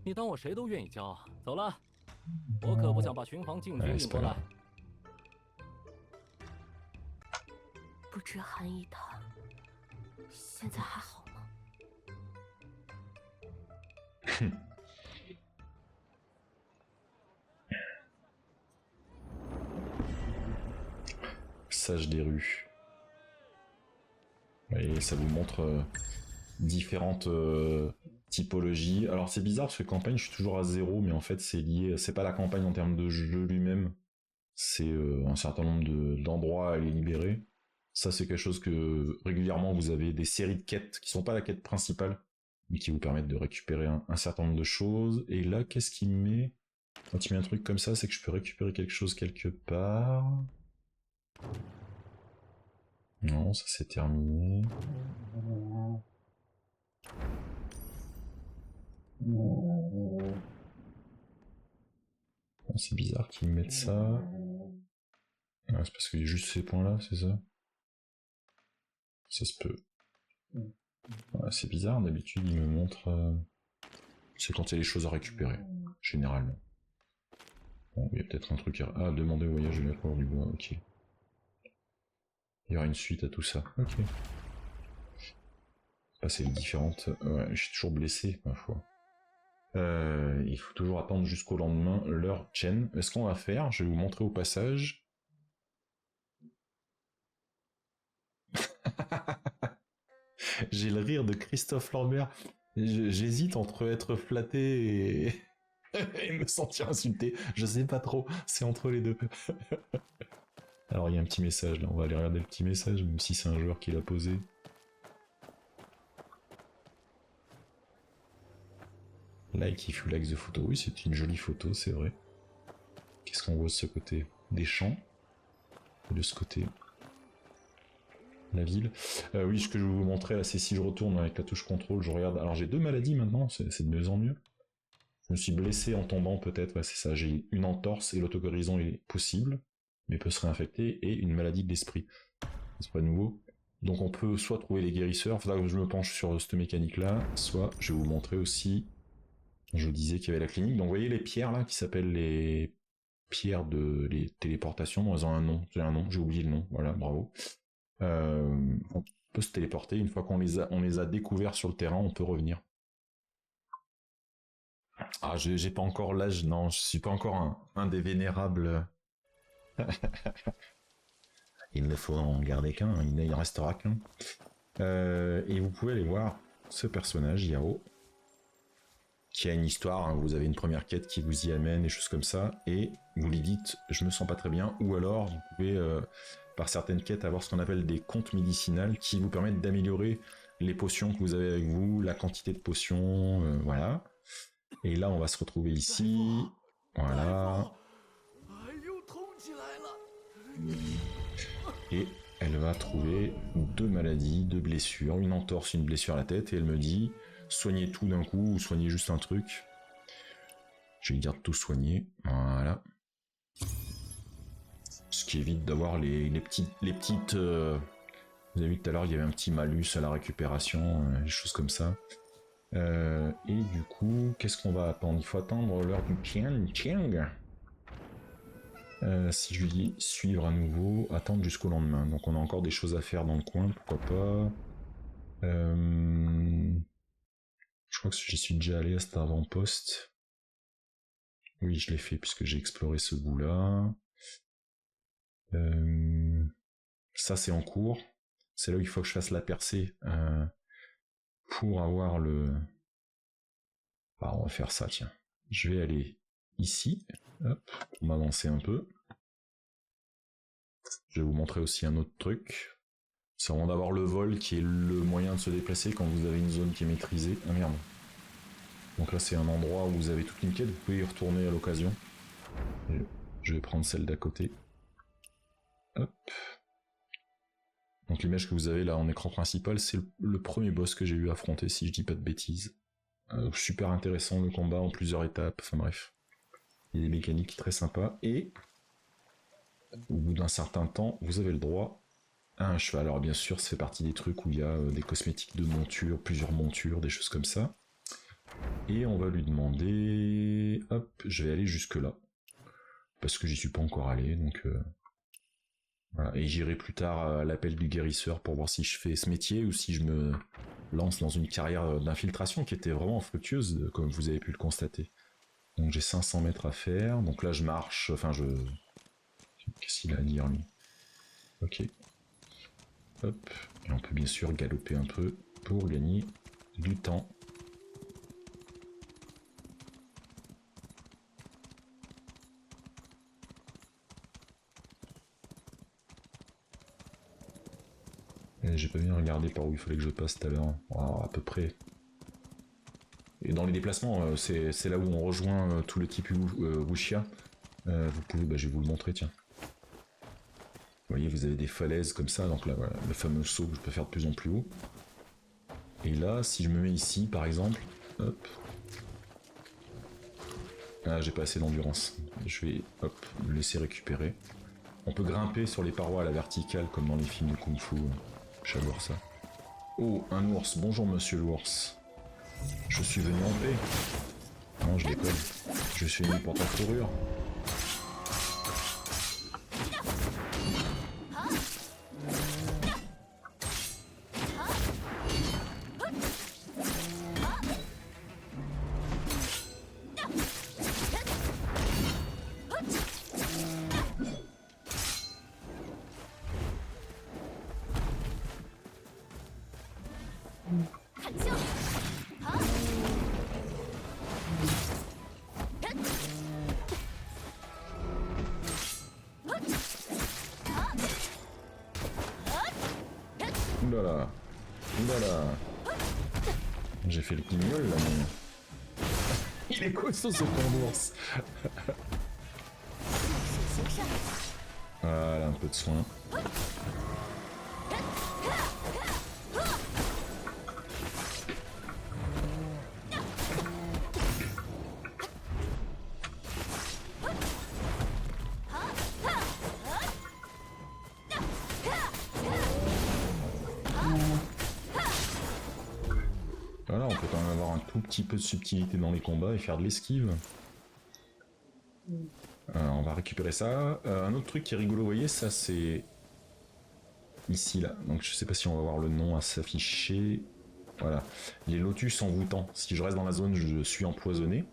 你当我谁都愿意教？走了，我可不想把巡防禁军引过来。不知韩一他现在还好吗？ Sage des rues. Et ça vous montre différentes typologies. Alors c'est bizarre parce que campagne je suis toujours à 0, mais en fait c'est lié, c'est pas la campagne en termes de jeu lui-même, c'est un certain nombre d'endroits à les libérer. Ça c'est quelque chose que régulièrement vous avez des séries de quêtes qui sont pas la quête principale, mais qui vous permettent de récupérer un certain nombre de choses. Et là qu'est-ce qu'il met? Quand il met un truc comme ça, c'est que je peux récupérer quelque chose quelque part. Non, ça c'est terminé. C'est bizarre qu'ils mettent ça. Ah, c'est parce qu'il y a juste ces points-là, c'est ça? Ça se peut. Ouais, c'est bizarre, d'habitude il me montre... C'est quand il y a des choses à récupérer, généralement. Bon, il y a peut-être un truc à... Ah, demander au voyage de la cour du bois, ok. Il y aura une suite à tout ça, ok. Passer les différentes... Ouais, je suis toujours blessé, ma foi. Il faut toujours attendre jusqu'au lendemain l'heure Chen. Ce qu'on va faire, je vais vous montrer au passage. J'ai le rire de Christophe Lambert. J'hésite entre être flatté et... et me sentir insulté. Je sais pas trop, c'est entre les deux. Alors il y a un petit message là, on va aller regarder le petit message, même si c'est un joueur qui l'a posé. Like if you like the photo. Oui, c'est une jolie photo, c'est vrai. Qu'est-ce qu'on voit de ce côté? Des champs. Et de ce côté, la ville. Oui, ce que je vais vous montrer là, c'est si je retourne avec la touche contrôle, je regarde. Alors j'ai 2 maladies maintenant, c'est de mieux en mieux. Je me suis blessé en tombant peut-être, ouais, c'est ça. J'ai une entorse et l'auto-guérison est possible, mais peut se réinfecter, et une maladie de l'esprit. C'est pas nouveau. Donc on peut soit trouver les guérisseurs, faudra que je me penche sur cette mécanique là, soit je vais vous montrer aussi. Je vous disais qu'il y avait la clinique. Donc vous voyez les pierres là qui s'appellent les pierres de les téléportations. Bon, elles ont un nom. J'ai un nom. J'ai oublié le nom. Voilà, bravo. On peut se téléporter une fois qu'on les a découverts sur le terrain. On peut revenir. Ah, j'ai pas encore l'âge. Non, je suis pas encore un des vénérables. Il ne faut en garder qu'un. Il ne restera qu'un. Et vous pouvez aller voir ce personnage Yao, qui a une histoire, hein. Vous avez une première quête qui vous y amène, des choses comme ça, et vous lui dites « je me sens pas très bien », ou alors vous pouvez, par certaines quêtes, avoir ce qu'on appelle des comptes médicinales qui vous permettent d'améliorer les potions que vous avez avec vous, la quantité de potions, voilà. Et là, on va se retrouver ici, voilà. Et elle va trouver 2 maladies, 2 blessures, une entorse, une blessure à la tête, et elle me dit... soignez tout d'un coup ou soignez juste un truc. Je vais dire tout soigner. Voilà. Ce qui évite d'avoir les petites. Vous avez vu tout à l'heure, il y avait un petit malus à la récupération, des choses comme ça. Et du coup, qu'est-ce qu'on va attendre? Il faut attendre l'heure du Tiang. Si je lui dis suivre à nouveau, attendre jusqu'au lendemain. Donc on a encore des choses à faire dans le coin, pourquoi pas. Je crois que j'y suis déjà allé à cet avant-poste. Oui, je l'ai fait puisque j'ai exploré ce bout-là. Ça, c'est en cours. C'est là où il faut que je fasse la percée pour avoir le... Ah, on va faire ça, tiens. Je vais aller ici, hop, pour m'avancer un peu. Je vais vous montrer aussi un autre truc. C'est vraiment d'avoir le vol qui est le moyen de se déplacer quand vous avez une zone qui est maîtrisée. Ah merde. Donc là c'est un endroit où vous avez toute une quête, vous pouvez y retourner à l'occasion. Je vais prendre celle d'à côté. Hop. Donc l'image que vous avez là en écran principal, c'est le premier boss que j'ai eu à affronter, si je dis pas de bêtises. Super intéressant le combat en plusieurs étapes, enfin bref. Il y a des mécaniques très sympas, et au bout d'un certain temps, vous avez le droit à un cheval. Alors bien sûr, ça fait partie des trucs où il y a des cosmétiques de monture, plusieurs montures, des choses comme ça. Et on va lui demander... Hop, je vais aller jusque là. Parce que j'y suis pas encore allé, donc... Voilà. Et j'irai plus tard à l'appel du guérisseur pour voir si je fais ce métier ou si je me lance dans une carrière d'infiltration qui était vraiment fructueuse, comme vous avez pu le constater. Donc j'ai 500 mètres à faire, donc là je marche, enfin je... Qu'est-ce qu'il a à dire lui? Ok. Hop, et on peut bien sûr galoper un peu pour gagner du temps. J'ai pas bien regardé par où il fallait que je passe tout à l'heure. Oh, à peu près. Et dans les déplacements, c'est là où on rejoint tout le type Wuxia. Vous pouvez, bah, je vais vous le montrer, tiens. Vous voyez, vous avez des falaises comme ça, donc là, voilà, le fameux saut que je peux faire de plus en plus haut. Et là, si je me mets ici, par exemple, hop. Ah, j'ai pas assez d'endurance. Je vais, hop, le laisser récupérer. On peut grimper sur les parois à la verticale, comme dans les films de Kung Fu. J'adore ça. Oh, un ours. Bonjour, monsieur l'ours. Je suis venu en paix. Non, je déconne. Je suis venu pour ta fourrure. 看清，好，Oulala. Oulala. J'ai fait le guignol là, mais... Il est costaud ce bourse. Voilà, un peu de soin. Voilà, on peut quand même avoir un tout petit peu de subtilité dans les combats et faire de l'esquive. On va récupérer ça. Un autre truc qui est rigolo, vous voyez, ça c'est... Ici, là. Donc je sais pas si on va voir le nom à s'afficher. Voilà. Les lotus envoûtants. Si je reste dans la zone, je suis empoisonné.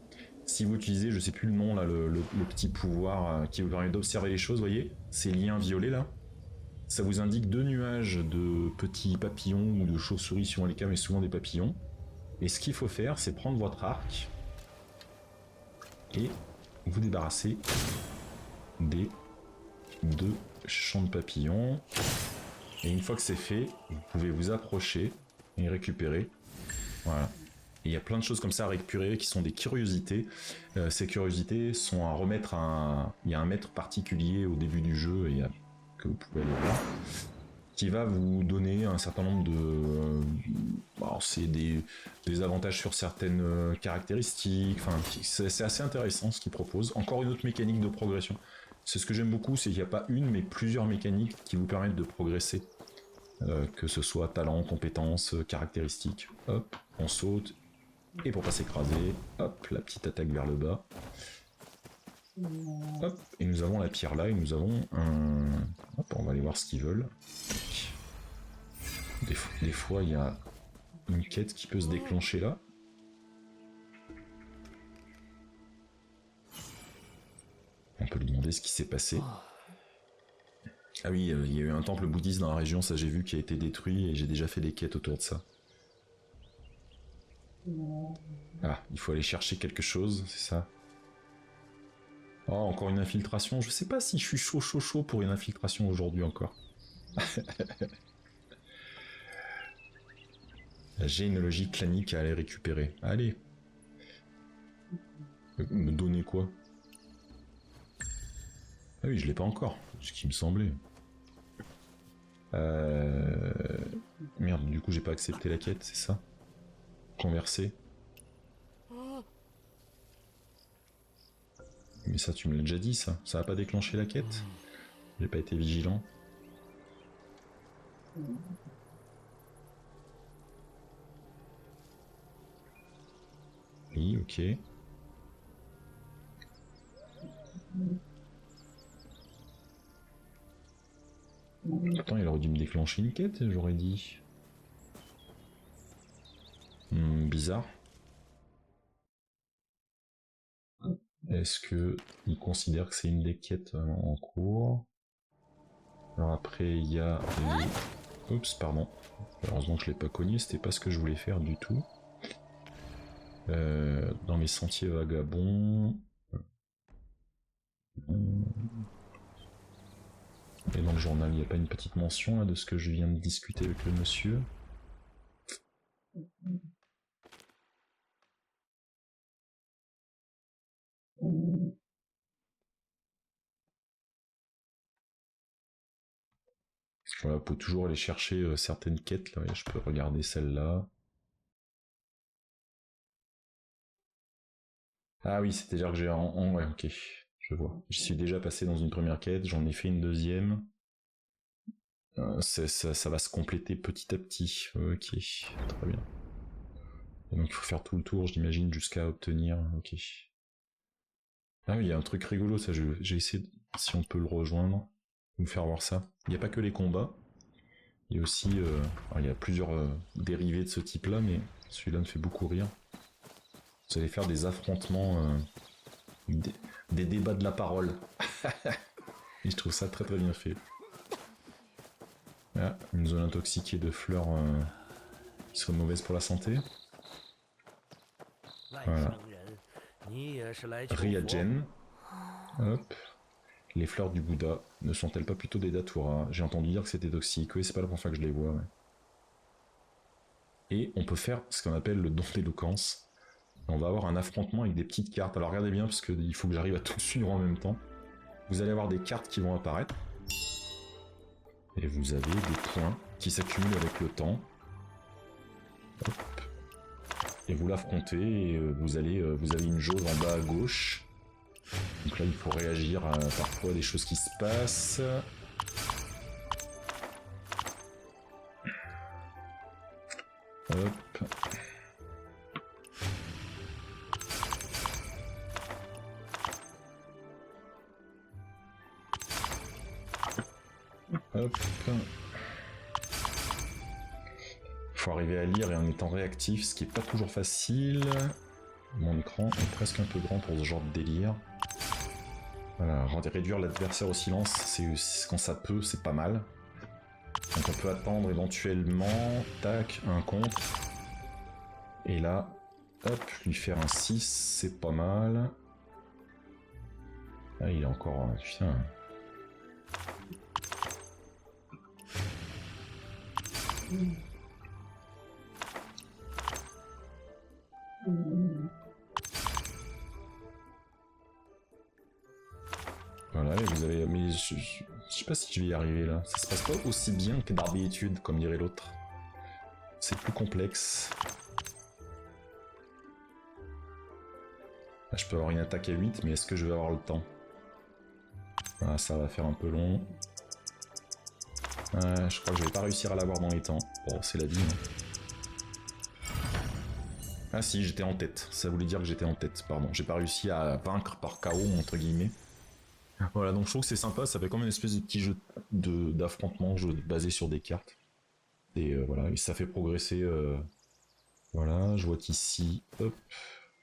Si vous utilisez, je sais plus le nom, là, le petit pouvoir qui vous permet d'observer les choses, vous voyez, ces liens violets, là. Ça vous indique 2 nuages de petits papillons ou de chauves-souris suivant les cas, mais souvent des papillons. Et ce qu'il faut faire, c'est prendre votre arc et vous débarrasser des 2 champs de papillons. Et une fois que c'est fait, vous pouvez vous approcher et récupérer. Voilà. Et il y a plein de choses comme ça à récupérer qui sont des curiosités. Ces curiosités sont à remettre à il y a un maître particulier au début du jeu et que vous pouvez aller voir, qui va vous donner un certain nombre de... alors c'est des avantages sur certaines caractéristiques, enfin c'est assez intéressant ce qu'il propose. Encore une autre mécanique de progression. C'est ce que j'aime beaucoup, c'est qu'il n'y a pas une mais plusieurs mécaniques qui vous permettent de progresser. Que ce soit talent, compétences, caractéristiques. Hop, on saute, et pour pas s'écraser, hop, la petite attaque vers le bas. Hop, et nous avons la pierre là, et nous avons un... Hop, on va aller voir ce qu'ils veulent. Des fois, il y a une quête qui peut se déclencher là. On peut lui demander ce qui s'est passé. Ah oui, il y a eu un temple bouddhiste dans la région, ça j'ai vu, qui a été détruit, et j'ai déjà fait des quêtes autour de ça. Ah, il faut aller chercher quelque chose, c'est ça. Oh, encore une infiltration. Je sais pas si je suis chaud pour une infiltration aujourd'hui encore. La généalogie clanique à aller récupérer. Allez. Me donner quoi? Ah oui, je l'ai pas encore. Ce qui me semblait. Merde, du coup j'ai pas accepté la quête, c'est ça? Converser. Mais ça, tu me l'as déjà dit, ça. Ça a pas déclenché la quête? J'ai pas été vigilant. Oui, ok. Attends, il aurait dû me déclencher une quête, j'aurais dit. Bizarre. Est-ce que il considère que c'est une des quêtes en cours? Alors après, il y a les... Oups, pardon. Heureusement que je l'ai pas cogné, c'était pas ce que je voulais faire du tout. Dans les sentiers vagabonds... Et dans le journal, il n'y a pas une petite mention là, de ce que je viens de discuter avec le monsieur? Voilà, faut toujours aller chercher certaines quêtes, là, et je peux regarder celle-là. Ah oui, c'est-à-dire que j'ai ouais, ok, je vois. J'y suis déjà passé dans une première quête, j'en ai fait une deuxième. Ça va se compléter petit à petit. Ok, très bien. Et donc il faut faire tout le tour, j'imagine, jusqu'à obtenir... Ok. Ah oui, il y a un truc rigolo, ça, j'ai essayé, si on peut le rejoindre, vous faire voir ça. Il n'y a pas que les combats, il y a aussi... alors, il y a plusieurs dérivés de ce type-là, mais celui-là me fait beaucoup rire. Vous allez faire des affrontements, des débats de la parole. Et je trouve ça très très bien fait. Ah, une zone intoxiquée de fleurs serait mauvaise pour la santé. Voilà. Reagent. Hop. Les fleurs du Bouddha ne sont-elles pas plutôt des Datura? J'ai entendu dire que c'était toxique. Oui, c'est pas la première fois que je les vois. Ouais. Et on peut faire ce qu'on appelle le don d'éloquence. On va avoir un affrontement avec des petites cartes. Alors regardez bien parce qu'il faut que j'arrive à tout suivre en même temps. Vous allez avoir des cartes qui vont apparaître. Et vous avez des points qui s'accumulent avec le temps. Hop. Et vous l'affrontez et vous avez une jauge en bas à gauche. Donc là il faut réagir à parfois des choses qui se passent. Hop. Hop. Faut arriver à lire et en étant réactif, ce qui est pas toujours facile. Mon écran est presque un peu grand pour ce genre de délire. Voilà, réduire l'adversaire au silence, c'est quand ça peut, c'est pas mal. Donc on peut attendre éventuellement, tac, un contre. Et là, hop, lui faire un 6, c'est pas mal. Ah, il est encore... Putain... Voilà, et vous avez... Mais je sais pas si je vais y arriver là. Ça se passe pas aussi bien que d'habitude, comme dirait l'autre. C'est plus complexe. Là, je peux avoir une attaque à 8, mais est-ce que je vais avoir le temps? Voilà, ça va faire un peu long. Je crois que je vais pas réussir à l'avoir dans les temps. Bon, c'est la vie. Hein. Ah si, j'étais en tête. Ça voulait dire que j'étais en tête, pardon. J'ai pas réussi à vaincre par KO, entre guillemets. Voilà, donc je trouve que c'est sympa. Ça fait comme une espèce de petit jeu d'affrontement, basé sur des cartes. Et voilà, et ça fait progresser... Voilà, je vois qu'ici, hop,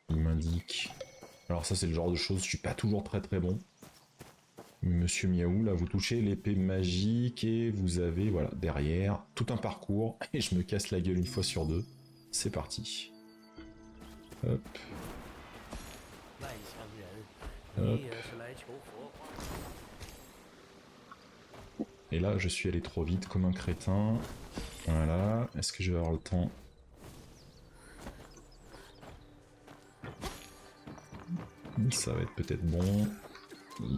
il m'indique... Alors ça, c'est le genre de choses, je suis pas toujours très très bon. Monsieur Miaou, là, vous touchez l'épée magique et vous avez, voilà, derrière, tout un parcours. Et je me casse la gueule une fois sur deux. C'est parti. Hop. Hop. Et là, je suis allé trop vite comme un crétin. Voilà. Est-ce que je vais avoir le temps? Ça va être peut-être bon.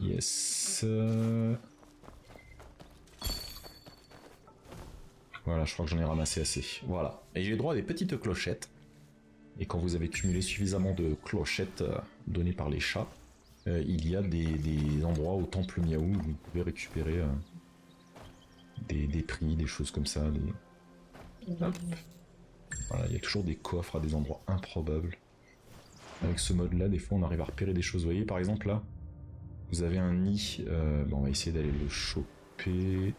Yes. Voilà, je crois que j'en ai ramassé assez. Voilà. Et j'ai le droit à des petites clochettes. Et quand vous avez cumulé suffisamment de clochettes données par les chats, il y a des endroits au temple Miaou où vous pouvez récupérer des prix, des choses comme ça. Hop. Voilà, il y a toujours des coffres à des endroits improbables. Avec ce mode-là, des fois, on arrive à repérer des choses. Vous voyez, par exemple, là, vous avez un nid. Bon, on va essayer d'aller le choper.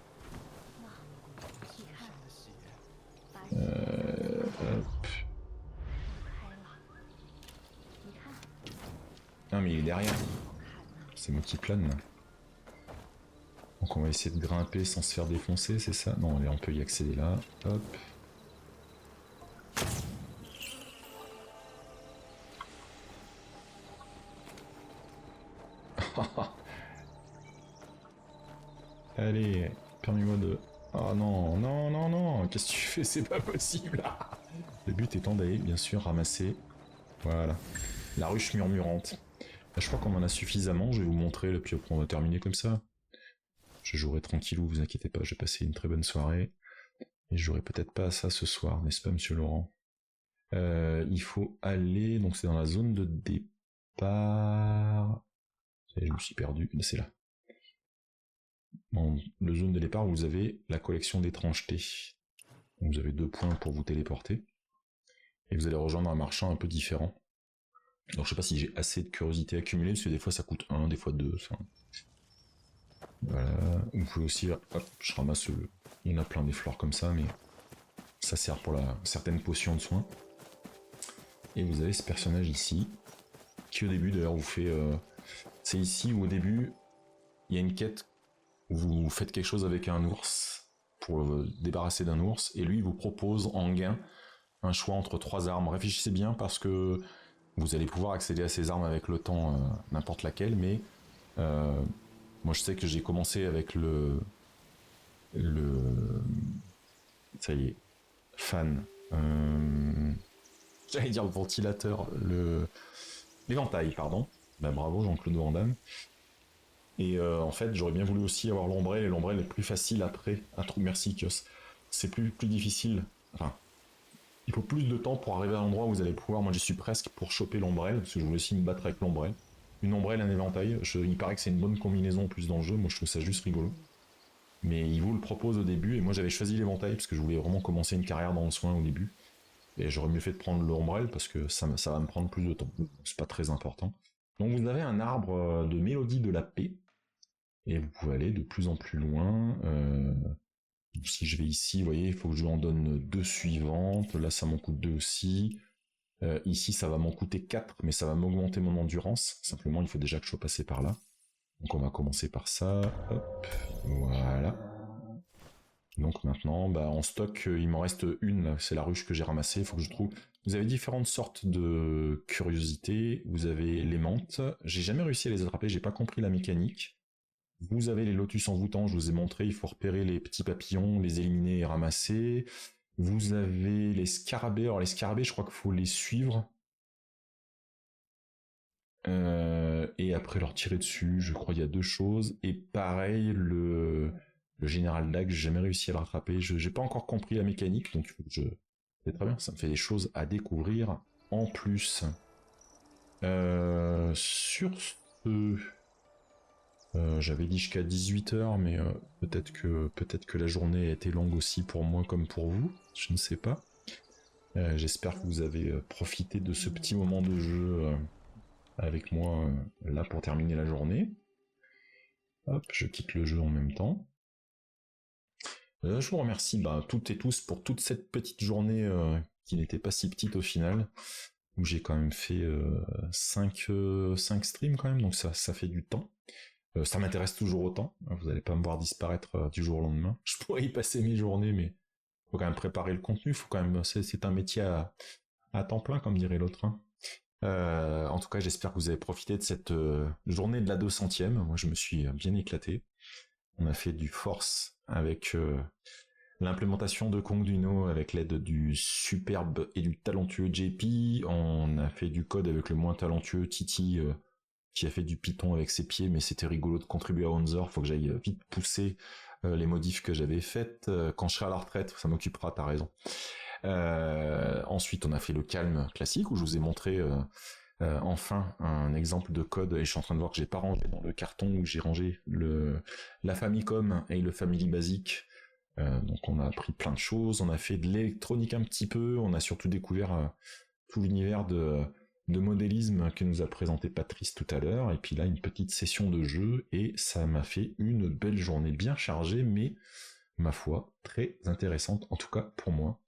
Hop. Ah, mais il est derrière. C'est moi qui plane, là. Donc, on va essayer de grimper sans se faire défoncer, c'est ça? Non, allez, on peut y accéder là. Hop. Allez, permets-moi de... Oh non, non, non, non, qu'est-ce que tu fais? C'est pas possible. Le but étant d'aller, bien sûr, ramasser... Voilà. La ruche murmurante. Là, je crois qu'on en a suffisamment, je vais vous montrer, puis après on va terminer comme ça. Je jouerai tranquillou, vous inquiétez pas, j'ai passé une très bonne soirée. Et je jouerai peut-être pas à ça ce soir, n'est-ce pas, monsieur Laurent? Il faut aller... Donc c'est dans la zone de départ... Je me suis perdu, c'est là. Dans le zone de départ, vous avez la collection d'étrangetés. Vous avez 2 points pour vous téléporter. Et vous allez rejoindre un marchand un peu différent. Alors je sais pas si j'ai assez de curiosité accumulée, parce que des fois ça coûte 1, des fois 2. Ça. Voilà. Vous pouvez aussi... Hop, je ramasse... Il y en a plein des fleurs comme ça, mais ça sert pour certaines potions de soins. Et vous avez ce personnage ici, qui au début d'ailleurs vous fait... C'est ici où au début, il y a une quête où vous faites quelque chose avec un ours pour débarrasser d'un ours, et lui il vous propose en gain un choix entre 3 armes. Réfléchissez bien parce que vous allez pouvoir accéder à ces armes avec le temps, n'importe laquelle, mais moi je sais que j'ai commencé avec le ça y est, fan. J'allais dire le ventilateur, l'éventail, pardon. Bah, bravo Jean-Claude Van Damme. Et en fait, j'aurais bien voulu aussi avoir l'ombrelle, et l'ombrelle est plus facile après à trouver. Merci Kios. C'est plus difficile. Enfin, il faut plus de temps pour arriver à l'endroit où vous allez pouvoir. Moi, j'y suis presque pour choper l'ombrelle, parce que je voulais aussi me battre avec l'ombrelle. Une ombrelle, un éventail. Il paraît que c'est une bonne combinaison en plus dans le jeu. Moi, je trouve ça juste rigolo. Mais il vous le propose au début, et moi j'avais choisi l'éventail parce que je voulais vraiment commencer une carrière dans le soin au début. Et j'aurais mieux fait de prendre l'ombrelle parce que ça va me prendre plus de temps. C'est pas très important. Donc vous avez un arbre de mélodie de la paix. Et vous pouvez aller de plus en plus loin. Si je vais ici, vous voyez, il faut que je lui en donne 2 suivantes. Là, ça m'en coûte 2 aussi. Ici, ça va m'en coûter 4, mais ça va m'augmenter mon endurance. Simplement, il faut déjà que je sois passé par là. Donc on va commencer par ça. Hop, voilà. Donc maintenant, bah, en stock, il m'en reste une. C'est la ruche que j'ai ramassée. Il faut que je trouve... Vous avez différentes sortes de curiosités. Vous avez les menthes. J'ai jamais réussi à les attraper. J'ai pas compris la mécanique. Vous avez les lotus envoûtants, je vous ai montré, il faut repérer les petits papillons, les éliminer et ramasser. Vous avez les scarabées, alors les scarabées, je crois qu'il faut les suivre. Et après leur tirer dessus, je crois qu'il y a 2 choses. Et pareil, le général Dag, j'ai jamais réussi à le rattraper, j'ai pas encore compris la mécanique, donc c'est très bien, ça me fait des choses à découvrir en plus. Sur ce... j'avais dit jusqu'à 18h, mais peut-être que la journée a été longue aussi pour moi comme pour vous, je ne sais pas. J'espère que vous avez profité de ce petit moment de jeu avec moi là pour terminer la journée. Hop, je quitte le jeu en même temps. Je vous remercie toutes et tous pour toute cette petite journée qui n'était pas si petite au final, où j'ai quand même fait 5 streams quand même, donc ça fait du temps. Ça m'intéresse toujours autant, vous n'allez pas me voir disparaître du jour au lendemain. Je pourrais y passer mes journées, mais faut quand même préparer le contenu, faut quand même, c'est un métier à temps plein, comme dirait l'autre. En tout cas, j'espère que vous avez profité de cette journée de la 200e. Moi, je me suis bien éclaté. On a fait du force avec l'implémentation de Conduino avec l'aide du superbe et du talentueux JP. On a fait du code avec le moins talentueux Titi, qui a fait du Python avec ses pieds, mais c'était rigolo de contribuer à Onzor. Faut que j'aille vite pousser les modifs que j'avais faites. Quand je serai à la retraite, ça m'occupera, t'as raison. Ensuite, on a fait le calme classique, où je vous ai montré enfin un exemple de code, et je suis en train de voir que j'ai pas rangé dans le carton où j'ai rangé la Famicom et le Family Basic. Donc on a appris plein de choses, on a fait de l'électronique un petit peu, on a surtout découvert tout l'univers de modélisme que nous a présenté Patrice tout à l'heure, et puis là une petite session de jeu, et ça m'a fait une belle journée bien chargée, mais ma foi, très intéressante, en tout cas pour moi.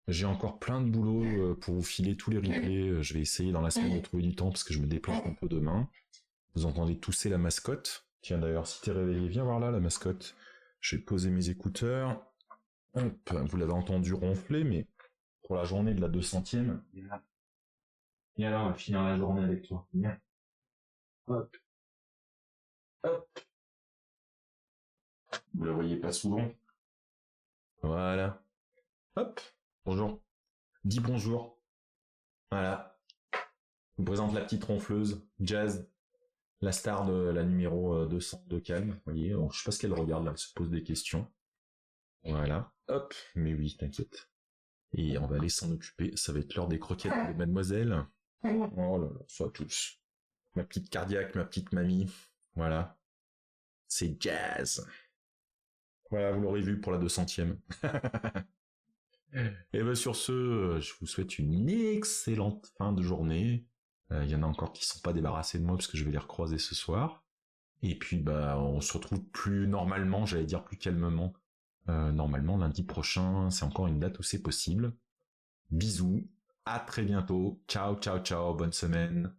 J'ai encore plein de boulot pour vous filer tous les replays, je vais essayer dans la semaine de trouver du temps, parce que je me déplace un peu demain. Vous entendez tousser la mascotte. Tiens d'ailleurs, si t'es réveillé, viens voir là la mascotte. Je vais poser mes écouteurs. Hop, vous l'avez entendu ronfler, mais pour la journée de la 200e, viens là, on va finir la journée avec toi. Viens. Hop. Hop. Vous la voyez pas souvent. Voilà. Hop. Bonjour. Dis bonjour. Voilà. Je vous présente la petite ronfleuse, Jazz, la star de la numéro 200 de Calme. Vous voyez, alors, je sais pas ce qu'elle regarde là, elle se pose des questions. Voilà. Hop. Mais oui, t'inquiète. Et on va aller s'en occuper. Ça va être l'heure des croquettes de mademoiselle. Oh là là, soit tous. Ma petite cardiaque, ma petite mamie. Voilà. C'est Jazz. Voilà, vous l'aurez vu pour la 200e. Et ben sur ce, je vous souhaite une excellente fin de journée. Il y en a encore qui sont pas débarrassés de moi parce que je vais les recroiser ce soir. Et puis on se retrouve plus normalement, j'allais dire plus calmement. Normalement lundi prochain, c'est encore une date où c'est possible. Bisous, à très bientôt. Ciao, ciao, ciao, bonne semaine.